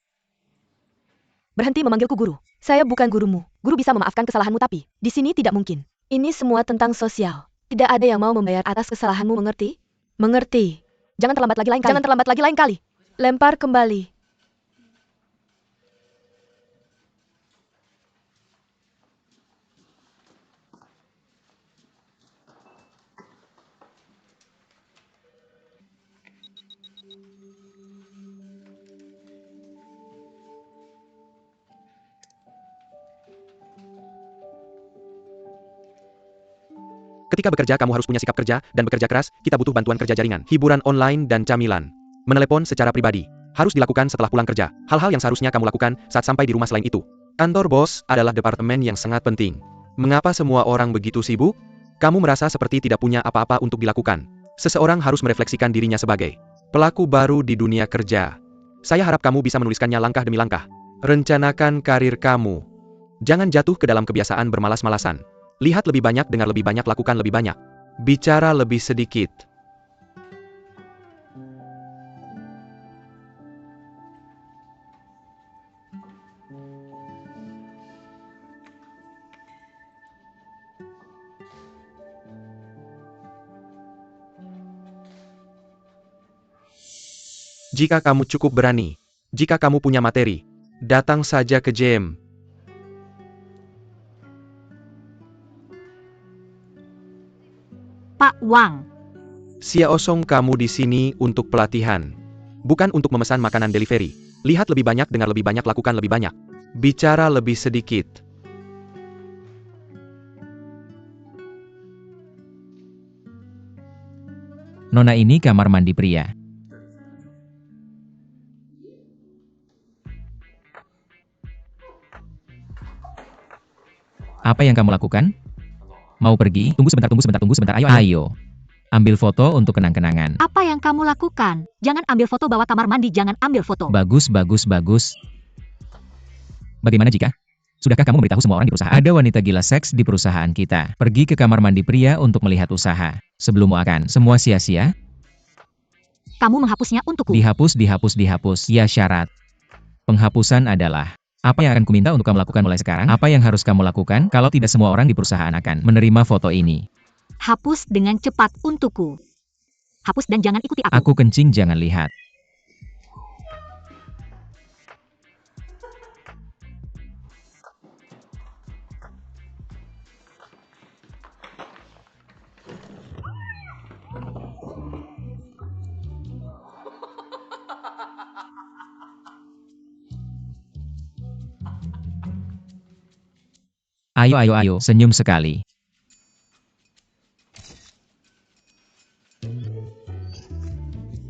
Berhenti memanggilku guru. Saya bukan gurumu. Guru bisa memaafkan kesalahanmu, tapi di sini tidak mungkin. Ini semua tentang sosial. Tidak ada yang mau membayar atas kesalahanmu, mengerti? Mengerti. Jangan terlambat lagi lain kali. Jangan terlambat lagi lain kali. Lempar kembali. Ketika bekerja kamu harus punya sikap kerja, dan bekerja keras, kita butuh bantuan kerja jaringan, hiburan online dan camilan. Menelepon secara pribadi. Harus dilakukan setelah pulang kerja. Hal-hal yang seharusnya kamu lakukan saat sampai di rumah selain itu. Kantor bos adalah departemen yang sangat penting. Mengapa semua orang begitu sibuk? Kamu merasa seperti tidak punya apa-apa untuk dilakukan. Seseorang harus merefleksikan dirinya sebagai pelaku baru di dunia kerja. Saya harap kamu bisa menuliskannya langkah demi langkah. Rencanakan karir kamu. Jangan jatuh ke dalam kebiasaan bermalas-malasan. Lihat lebih banyak, dengar lebih banyak, lakukan lebih banyak. Bicara lebih sedikit. Jika kamu cukup berani, jika kamu punya materi, datang saja ke JM. Pak Wang, Xiaosong, kamu di sini untuk pelatihan, bukan untuk memesan makanan delivery. Lihat lebih banyak, dengar lebih banyak, lakukan lebih banyak. Bicara lebih sedikit. Nona, ini kamar mandi pria. Apa yang kamu lakukan? Mau pergi? Tunggu sebentar. Ayo. Ambil foto untuk kenang-kenangan. Apa yang kamu lakukan? Jangan ambil foto bawa kamar mandi, jangan ambil foto. Bagus. Bagaimana jika? Sudahkah kamu memberitahu semua orang di perusahaan? Ada wanita gila seks di perusahaan kita. Pergi ke kamar mandi pria untuk melihat usaha. Sebelum akan semua sia-sia? Kamu menghapusnya untukku. Dihapus. Ya, syarat. Penghapusan adalah apa yang akan kuminta untuk kamu lakukan mulai sekarang? Apa yang harus kamu lakukan kalau tidak semua orang di perusahaan akan menerima foto ini? Hapus dengan cepat untukku. Hapus dan jangan ikuti aku. Aku kencing, jangan lihat. Ayo, senyum sekali.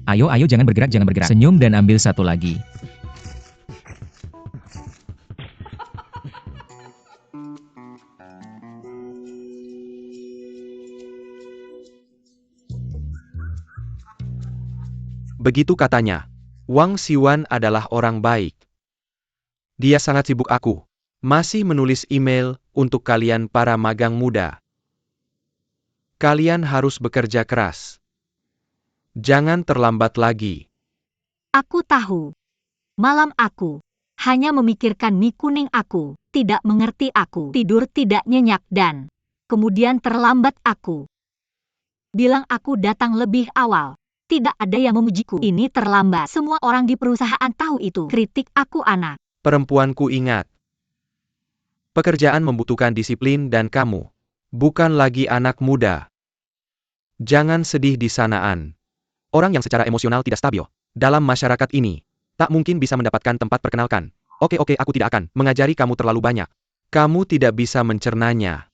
Ayo, jangan bergerak. Senyum dan ambil satu lagi. Begitu katanya. Wang Siwan adalah orang baik. Dia sangat sibuk. Aku masih menulis email untuk kalian para magang muda. Kalian harus bekerja keras. Jangan terlambat lagi. Aku tahu. Malam aku hanya memikirkan mie kuning aku. Tidak mengerti aku. Tidur tidak nyenyak dan kemudian terlambat aku. Bilang aku datang lebih awal. Tidak ada yang memujiku. Ini terlambat. Semua orang di perusahaan tahu itu. Kritik aku anak. Perempuanku, ingat. Pekerjaan membutuhkan disiplin dan kamu bukan lagi anak muda. Jangan sedih di sanaan. Orang yang secara emosional tidak stabil dalam masyarakat ini tak mungkin bisa mendapatkan tempat. Perkenalkan. Oke, aku tidak akan mengajari kamu terlalu banyak. Kamu tidak bisa mencernanya.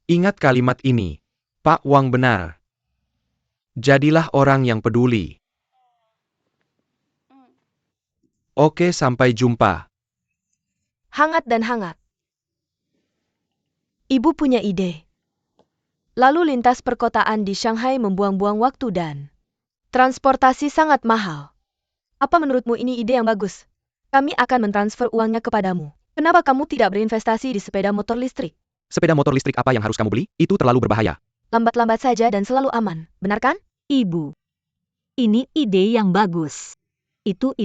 Ingat kalimat ini. Pak Wang benar. Jadilah orang yang peduli. Oke, sampai jumpa. Hangat dan hangat. Ibu punya ide. Lalu lintas perkotaan di Shanghai membuang-buang waktu dan transportasi sangat mahal. Apa menurutmu ini ide yang bagus? Kami akan mentransfer uangnya kepadamu. Kenapa kamu tidak berinvestasi di sepeda motor listrik? Sepeda motor listrik apa yang harus kamu beli? Itu terlalu berbahaya. Lambat-lambat saja dan selalu aman, benar kan? Ibu. Ini ide yang bagus. Itu.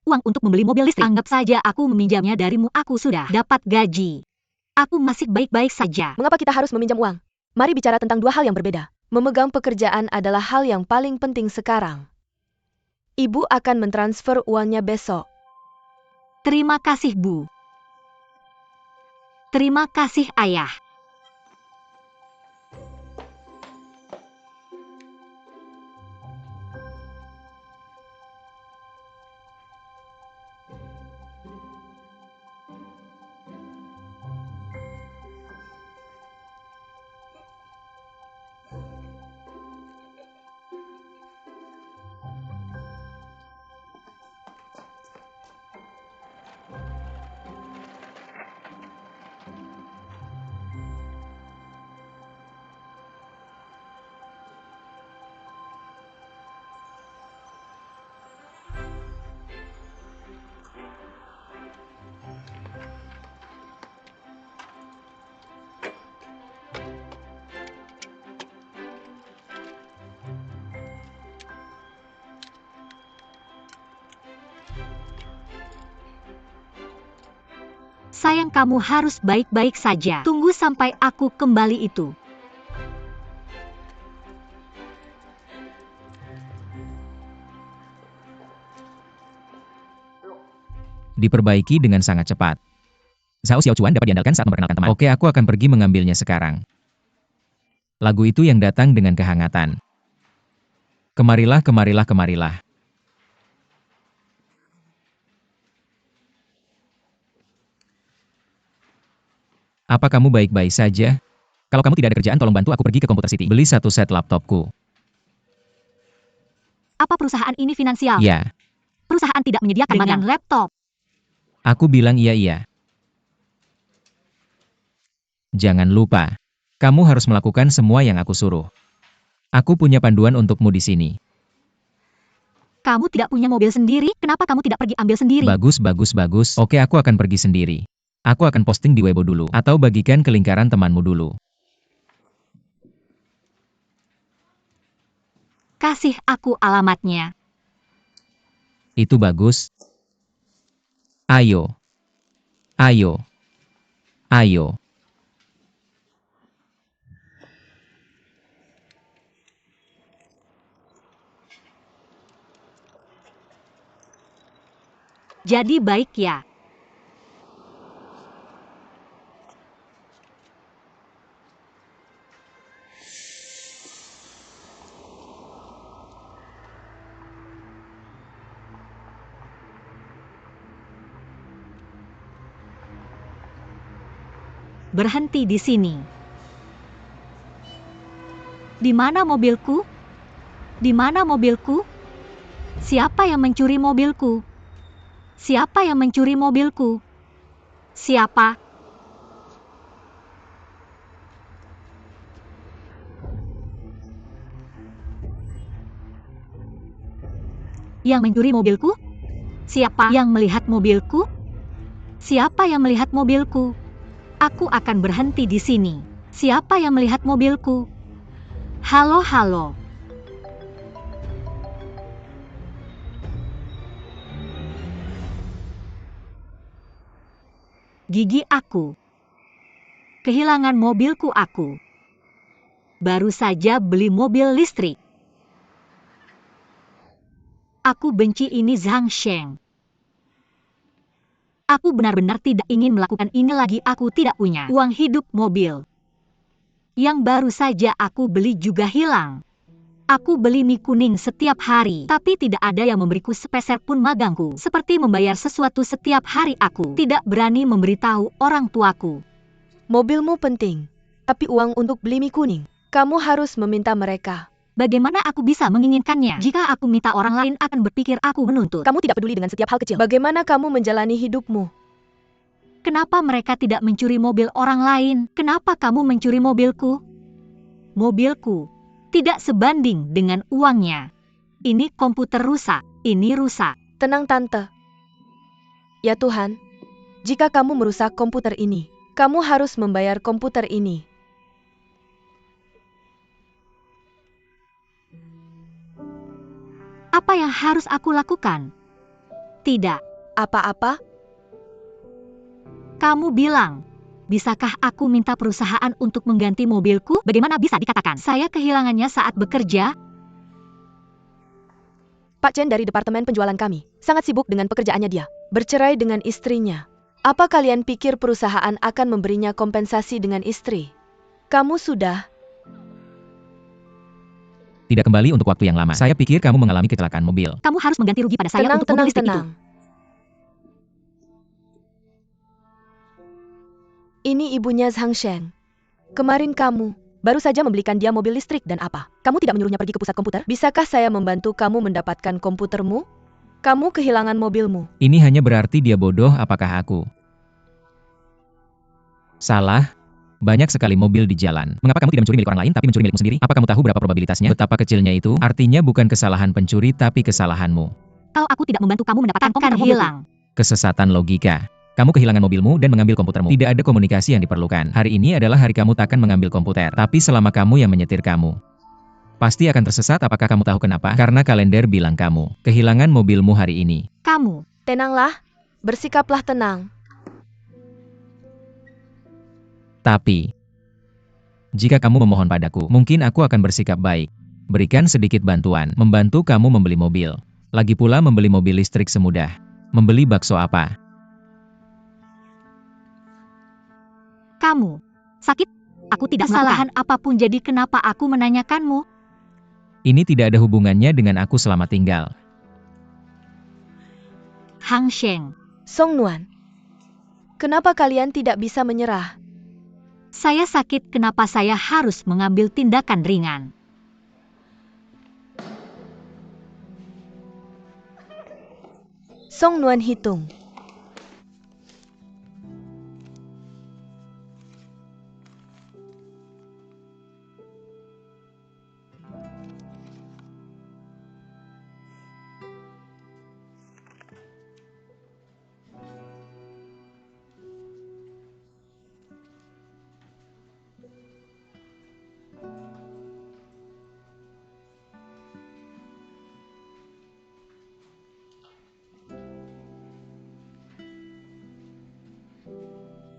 Uang untuk membeli mobil listrik. Anggap saja aku meminjamnya darimu. Aku sudah dapat gaji. Aku masih baik-baik saja. Mengapa kita harus meminjam uang? Mari bicara tentang dua hal yang berbeda. Memegang pekerjaan adalah hal yang paling penting sekarang. Ibu akan mentransfer uangnya besok. Terima kasih, Bu. Terima kasih, Ayah. Sayang, kamu harus baik-baik saja. Tunggu sampai aku kembali itu. Diperbaiki dengan sangat cepat. Zhao Xiaochuan dapat diandalkan saat memperkenalkan teman. Oke, aku akan pergi mengambilnya sekarang. Lagu itu yang datang dengan kehangatan. Kemarilah. Apa kamu baik-baik saja? Kalau kamu tidak ada kerjaan tolong bantu aku pergi ke Computer City. Beli satu set laptopku. Apa perusahaan ini finansial? Ya, Perusahaan tidak menyediakan dengan laptop. aku bilang iya. Jangan lupa, kamu harus melakukan semua yang aku suruh. Aku punya panduan untukmu di sini. Kamu tidak punya mobil sendiri, kenapa kamu tidak pergi ambil sendiri? Bagus. Oke, aku akan pergi sendiri. Aku akan posting di Weibo dulu, atau bagikan ke lingkaran temanmu dulu. Kasih aku alamatnya. Itu bagus. Ayo. Jadi baik ya. Berhenti di sini. Di mana mobilku? Di mana mobilku? Siapa yang mencuri mobilku? Siapa yang mencuri mobilku? Siapa? Yang mencuri mobilku? Siapa yang melihat mobilku? Siapa yang melihat mobilku? Aku akan berhenti di sini. Siapa yang melihat mobilku? Halo. Gigi aku. Kehilangan mobilku aku. Baru saja beli mobil listrik. Aku benci ini Zhang Sheng. Aku benar-benar tidak ingin melakukan ini lagi. Aku tidak punya uang hidup mobil. Yang baru saja aku beli juga hilang. Aku beli mie kuning setiap hari, tapi tidak ada yang memberiku sepeser pun magangku. Seperti membayar sesuatu setiap hari aku tidak berani memberitahu orang tuaku. Mobilmu penting, tapi uang untuk beli mie kuning, kamu harus meminta mereka. Bagaimana aku bisa menginginkannya? Jika aku minta orang lain akan berpikir aku menuntut. Kamu tidak peduli dengan setiap hal kecil. Bagaimana kamu menjalani hidupmu? Kenapa mereka tidak mencuri mobil orang lain? Kenapa kamu mencuri mobilku? Mobilku tidak sebanding dengan uangnya. Ini komputer rusak. Ini rusak. Tenang Tante. Ya Tuhan, jika kamu merusak komputer ini, kamu harus membayar komputer ini. Apa yang harus aku lakukan? Tidak. Apa-apa? Kamu bilang, bisakah aku minta perusahaan untuk mengganti mobilku? Bagaimana bisa dikatakan saya kehilangannya saat bekerja? Pak Chen dari departemen penjualan kami, sangat sibuk dengan pekerjaannya dia. Bercerai dengan istrinya. Apa kalian pikir perusahaan akan memberinya kompensasi dengan istri? Kamu sudah... Tidak kembali untuk waktu yang lama. Saya pikir kamu mengalami kecelakaan mobil. Kamu harus mengganti rugi pada saya untuk mobil listrik itu. Ini ibunya Zhang Sheng. Kemarin kamu baru saja membelikan dia mobil listrik dan apa? Kamu tidak menyuruhnya pergi ke pusat komputer? Bisakah saya membantu kamu mendapatkan komputermu? Kamu kehilangan mobilmu. Ini hanya berarti dia bodoh. Apakah aku salah? Banyak sekali mobil di jalan. Mengapa kamu tidak mencuri milik orang lain tapi mencuri milikmu sendiri? Apa kamu tahu berapa probabilitasnya? Betapa kecilnya itu? Artinya bukan kesalahan pencuri tapi kesalahanmu. Kalau aku tidak membantu kamu mendapatkan komputer hilang. Kesesatan logika. Kamu kehilangan mobilmu dan mengambil komputermu. Tidak ada komunikasi yang diperlukan. Hari ini adalah hari kamu takkan mengambil komputer. Tapi selama kamu yang menyetir kamu pasti akan tersesat. Apakah kamu tahu kenapa? Karena kalender bilang kamu kehilangan mobilmu hari ini. Kamu. Tenanglah. Bersikaplah tenang. Tapi, jika kamu memohon padaku, mungkin aku akan bersikap baik. Berikan sedikit bantuan, membantu kamu membeli mobil. Lagi pula membeli mobil listrik semudah membeli bakso apa? Kamu sakit? Aku tidak kesalahan apapun, jadi kenapa aku menanyakanmu? Ini tidak ada hubungannya dengan aku selamat tinggal. Hang Sheng. Song Nuan. Kenapa kalian tidak bisa menyerah? Saya sakit, kenapa saya harus mengambil tindakan ringan? Song Nuan hitung.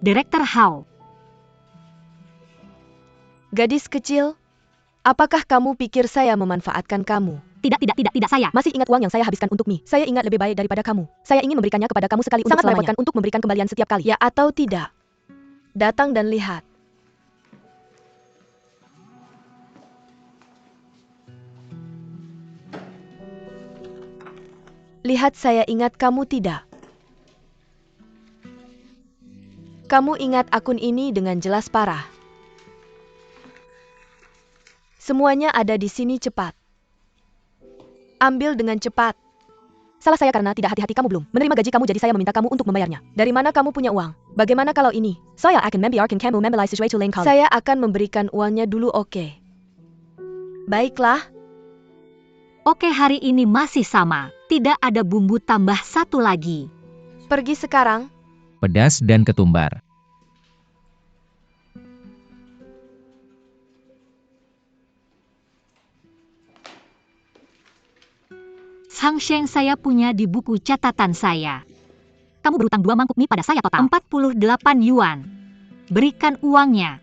Direktur Hao. Gadis kecil, apakah kamu pikir saya memanfaatkan kamu? Tidak saya. Masih ingat uang yang saya habiskan untuk Mi? Saya ingat lebih baik daripada kamu. Saya ingin memberikannya kepada kamu sekali untuk selamanya. Sangat merepotkan untuk memberikan kembalian setiap kali. Ya atau tidak? Datang dan lihat. Lihat, saya ingat kamu tidak? Kamu ingat akun ini dengan jelas parah. Semuanya ada di sini, cepat. Ambil dengan cepat. Salah saya karena tidak hati-hati, kamu belum menerima gaji kamu, jadi saya meminta kamu untuk membayarnya. Dari mana kamu punya uang? Bagaimana kalau ini? Saya akan membiarkan kamu membeli sesuatu lain kali. Saya akan memberikan uangnya dulu, oke? Baiklah. Oke, hari ini masih sama. Tidak ada bumbu tambah satu lagi. Pergi sekarang. Pedas dan ketumbar. Hang Sheng saya punya di buku catatan saya. Kamu berutang 2 mangkuk mie pada saya, total 48 yuan. Berikan uangnya.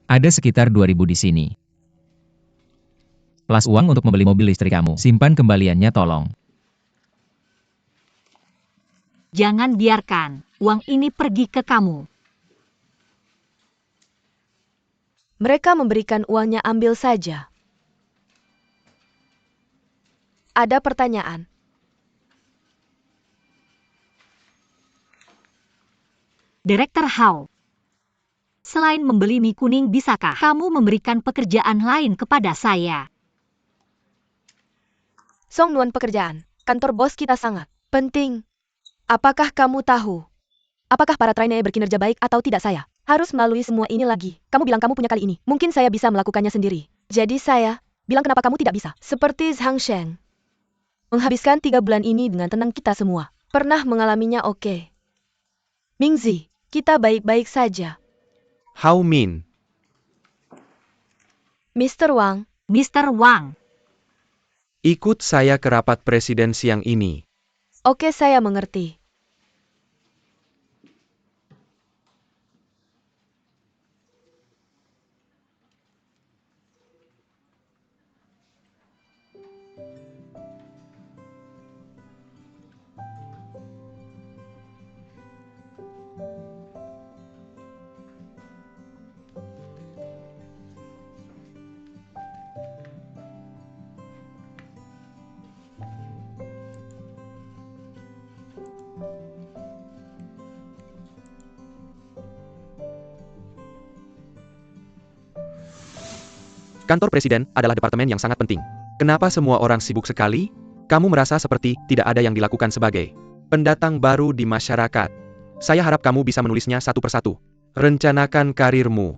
Ada sekitar 2.000 di sini. Plus uang untuk membeli mobil listrik kamu. Simpan kembaliannya tolong. Jangan biarkan uang ini pergi ke kamu. Mereka memberikan uangnya, ambil saja. Ada pertanyaan? Direktur Hao. Selain membeli mie kuning, bisakah kamu memberikan pekerjaan lain kepada saya? Song Nuan, pekerjaan. Kantor bos kita sangat penting. Apakah kamu tahu? Apakah para trainee berkinerja baik atau tidak? Saya harus melalui semua ini lagi. Kamu bilang kamu punya kali ini. Mungkin saya bisa melakukannya sendiri. Jadi saya bilang kenapa kamu tidak bisa? Seperti Hang Sheng. Menghabiskan 3 bulan ini dengan tenang, kita semua pernah mengalaminya, oke? Mingzi, kita baik-baik saja. Hao Min. Mr. Wang. Mr. Wang. Ikut saya ke rapat presiden siang ini. Oke, saya mengerti. Kantor presiden adalah departemen yang sangat penting. Kenapa semua orang sibuk sekali? Kamu merasa seperti tidak ada yang dilakukan sebagai pendatang baru di masyarakat. Saya harap kamu bisa menulisnya satu persatu. Rencanakan karirmu.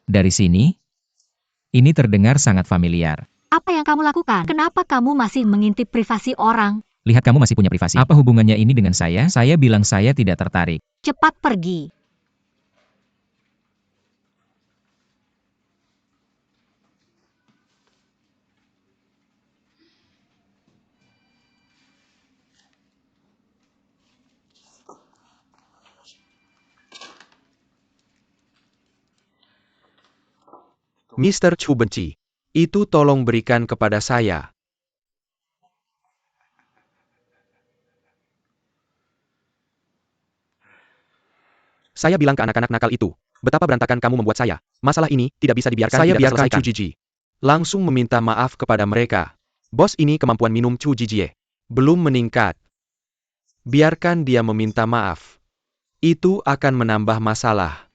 Dari sini, ini terdengar sangat familiar. Apa yang kamu lakukan? Kenapa kamu masih mengintip privasi orang? Lihat, kamu masih punya privasi. Apa hubungannya ini dengan saya? Saya bilang saya tidak tertarik. Cepat pergi. Mr. Chu benci. Itu tolong berikan kepada saya. Saya bilang ke anak-anak nakal itu, betapa berantakan kamu membuat saya. Masalah ini tidak bisa dibiarkan. Saya biarkan Chu Jiji langsung meminta maaf kepada mereka. Bos, ini kemampuan minum Chu Jijie belum meningkat. Biarkan dia meminta maaf. Itu akan menambah masalah.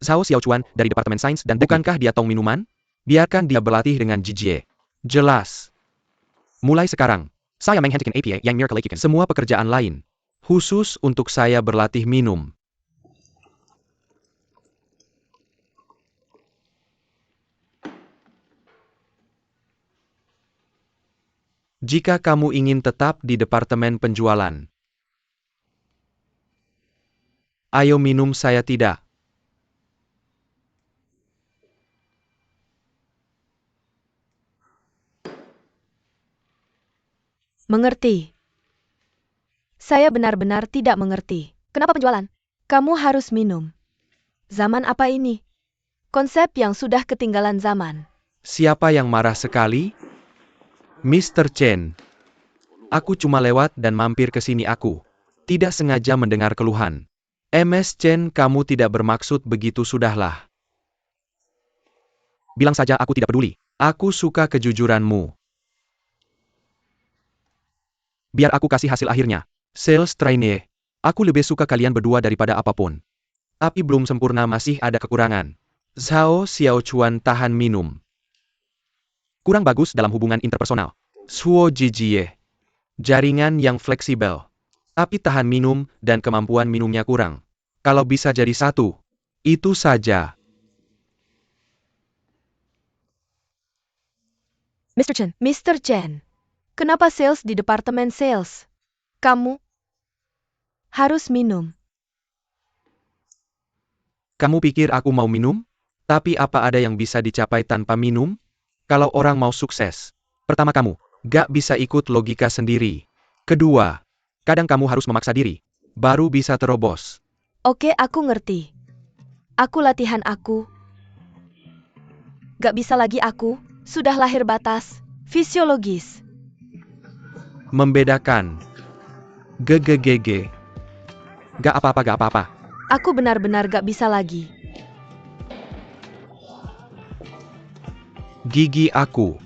Zhao Xiaochuan dari Departemen Sains dan bukankah dia tong minuman? Biarkan dia berlatih dengan Jijie. Jelas. Mulai sekarang, saya menghentikan APA yang mirkelekikan semua pekerjaan lain. Khusus untuk saya berlatih minum. Jika kamu ingin tetap di departemen penjualan, ayo minum, saya tidak. Mengerti. Saya benar-benar tidak mengerti. Kenapa penjualan? Kamu harus minum. Zaman apa ini? Konsep yang sudah ketinggalan zaman. Siapa yang marah sekali? Mr. Chen. Aku cuma lewat dan mampir ke sini. Aku tidak sengaja mendengar keluhan. MS Chen, kamu tidak bermaksud begitu, sudahlah. Bilang saja aku tidak peduli. Aku suka kejujuranmu. Biar aku kasih hasil akhirnya. Sales trainee. Aku lebih suka kalian berdua daripada apapun. Tapi belum sempurna, masih ada kekurangan. Zhao Xiaochuan tahan minum. Kurang bagus dalam hubungan interpersonal. Suo Jijie. Jaringan yang fleksibel. Tapi tahan minum dan kemampuan minumnya kurang. Kalau bisa jadi satu. Itu saja. Mr. Chen. Kenapa sales di departemen sales? Kamu harus minum. Kamu pikir aku mau minum? Tapi apa ada yang bisa dicapai tanpa minum? Kalau orang mau sukses, pertama kamu gak bisa ikut logika sendiri. Kedua, kadang kamu harus memaksa diri, baru bisa terobos. Oke, aku ngerti. Aku latihan aku. Gak bisa lagi aku, sudah lahir batas, fisiologis. Membedakan. Gegegege. Gak apa-apa, gak apa-apa. Aku benar-benar gak bisa lagi. Gigi aku.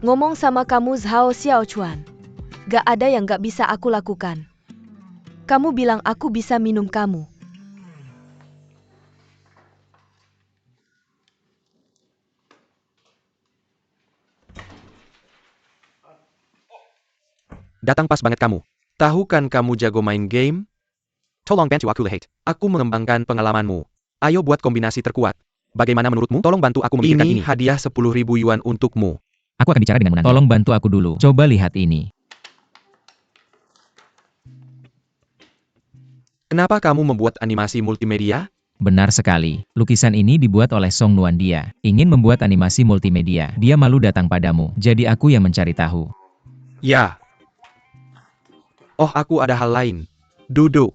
Ngomong sama kamu Zhao Xiaochuan. Gak ada yang gak bisa aku lakukan. Kamu bilang aku bisa minum kamu. Datang pas banget kamu. Tahu kan kamu jago main game? Tolong bantu aku lihat. Aku mengembangkan pengalamanmu. Ayo buat kombinasi terkuat. Bagaimana menurutmu? Tolong bantu aku memikirkan ini. Hadiah 10.000 yuan untukmu. Aku akan bicara dengan Munanda. Tolong bantu aku dulu. Coba lihat ini. Kenapa kamu membuat animasi multimedia? Benar sekali. Lukisan ini dibuat oleh Song Nuandia. Ingin membuat animasi multimedia. Dia malu datang padamu. Jadi aku yang mencari tahu. Ya. Oh, aku ada hal lain. Duduk.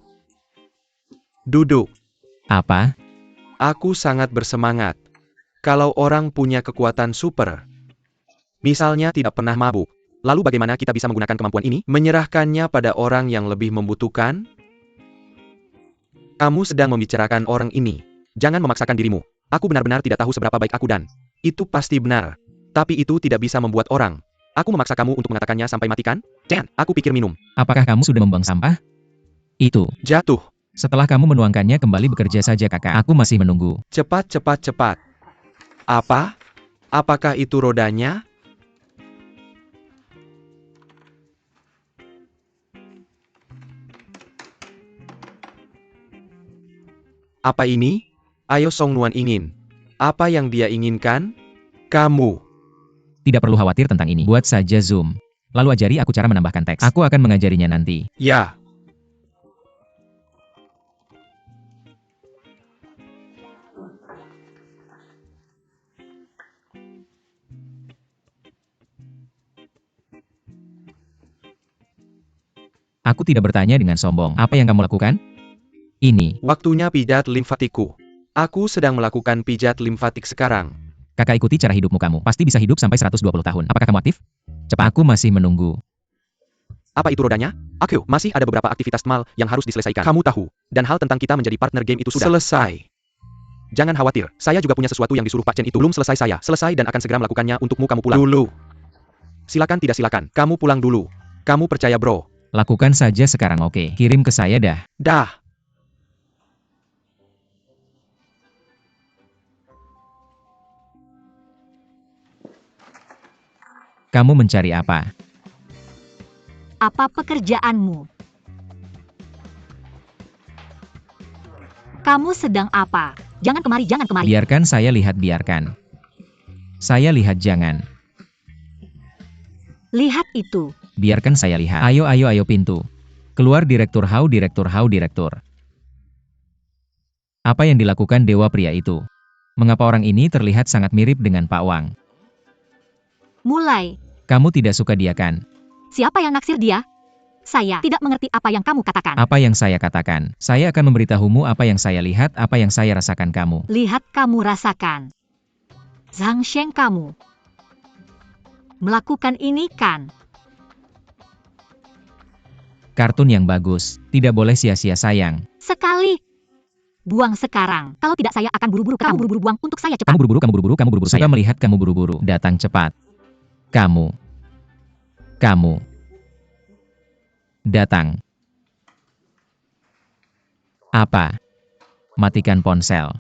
Duduk. Apa? Aku sangat bersemangat. Kalau orang punya kekuatan super, misalnya tidak pernah mabuk, lalu bagaimana kita bisa menggunakan kemampuan ini? Menyerahkannya pada orang yang lebih membutuhkan? Kamu sedang membicarakan orang ini. Jangan memaksakan dirimu. Aku benar-benar tidak tahu seberapa baik aku dan itu pasti benar. Tapi itu tidak bisa membuat orang. Aku memaksa kamu untuk mengatakannya sampai mati kan? Jangan, aku pikir minum. Apakah kamu sudah membuang sampah? Itu. Jatuh. Setelah kamu menuangkannya kembali bekerja saja kakak. Aku masih menunggu. Cepat, cepat, cepat. Apa? Apakah itu rodanya? Apa ini? Ayo Song Nuan ingin. Apa yang dia inginkan? Kamu. Tidak perlu khawatir tentang ini. Buat saja Zoom. Lalu ajari aku cara menambahkan teks. Aku akan mengajarinya nanti. Ya. Aku tidak bertanya dengan sombong. Apa yang kamu lakukan? Ini. Waktunya pijat limfatikku. Aku sedang melakukan pijat limfatik sekarang. Kakak ikuti cara hidupmu kamu. Pasti bisa hidup sampai 120 tahun. Apakah kamu aktif? Cepat, aku masih menunggu. Apa itu rodanya? Aku, masih ada beberapa aktivitas mal yang harus diselesaikan. Kamu tahu, dan hal tentang kita menjadi partner game itu sudah selesai. Jangan khawatir, saya juga punya sesuatu yang disuruh Pak Chen itu. Belum selesai saya. Selesai dan akan segera melakukannya untukmu. Kamu pulang dulu. Silakan tidak silakan. Kamu pulang dulu. Kamu percaya bro? Lakukan saja sekarang oke. Kirim ke saya dah. Dah. Kamu mencari apa? Apa pekerjaanmu? Kamu sedang apa? Jangan kemari, jangan kemari. Biarkan saya lihat, biarkan. Saya lihat, jangan. Lihat itu. Biarkan saya lihat. Ayo, ayo, ayo pintu. Keluar direktur, how direktur, how direktur. Apa yang dilakukan dewa pria itu? Mengapa orang ini terlihat sangat mirip dengan Pak Wang? Mulai. Kamu tidak suka dia kan? Siapa yang naksir dia? Saya tidak mengerti apa yang kamu katakan. Apa yang saya katakan? Saya akan memberitahumu apa yang saya lihat, apa yang saya rasakan kamu. Lihat, kamu rasakan. Zhang Sheng, kamu melakukan ini kan? Kartun yang bagus, tidak boleh sia-sia sayang. Sekali. Buang sekarang. Kalau tidak saya akan buru-buru. Kamu buru-buru buang untuk saya cepat. Kamu buru-buru, kamu buru-buru, kamu buru-buru. Saya melihat kamu buru-buru. Datang cepat. Kamu. Datang. Apa? Matikan ponsel.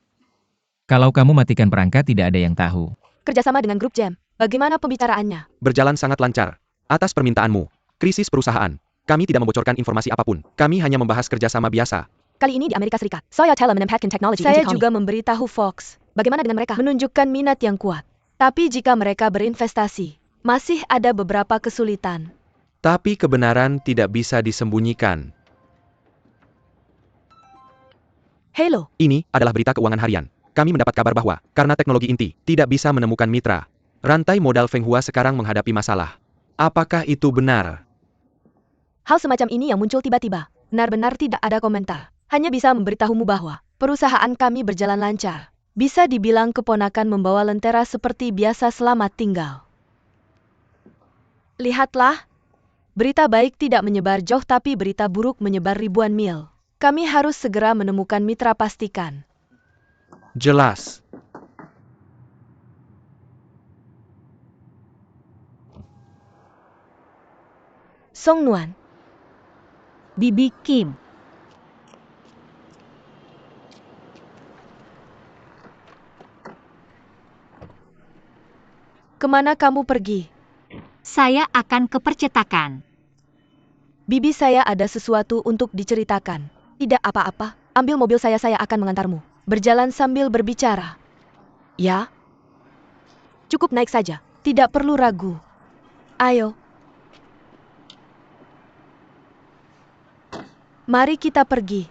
Kalau kamu matikan perangkat tidak ada yang tahu. Kerjasama dengan grup Jam. Bagaimana pembicaraannya? Berjalan sangat lancar. Atas permintaanmu. Krisis perusahaan. Kami tidak membocorkan informasi apapun. Kami hanya membahas kerjasama biasa. Kali ini di Amerika Serikat. Saya telah menempatkan teknologi. Saya juga memberitahu Fox. Bagaimana dengan mereka? Menunjukkan minat yang kuat. Tapi jika mereka berinvestasi, masih ada beberapa kesulitan. Tapi kebenaran tidak bisa disembunyikan. Halo. Ini adalah berita keuangan harian. Kami mendapat kabar bahwa, karena teknologi inti tidak bisa menemukan mitra, rantai modal Feng Hua sekarang menghadapi masalah. Apakah itu benar? Hal semacam ini yang muncul tiba-tiba. Benar-benar tidak ada komentar. Hanya bisa memberitahumu bahwa perusahaan kami berjalan lancar. Bisa dibilang keponakan membawa lentera seperti biasa, selamat tinggal. Lihatlah. Berita baik tidak menyebar jauh tapi berita buruk menyebar ribuan mil. Kami harus segera menemukan mitra, pastikan. Jelas. Song Nuan. Bibi Kim. Kemana kamu pergi? Saya akan ke percetakan. Bibi, saya ada sesuatu untuk diceritakan. Tidak apa-apa, ambil mobil saya akan mengantarmu. Berjalan sambil berbicara. Ya? Cukup naik saja, tidak perlu ragu. Ayo. Mari kita pergi.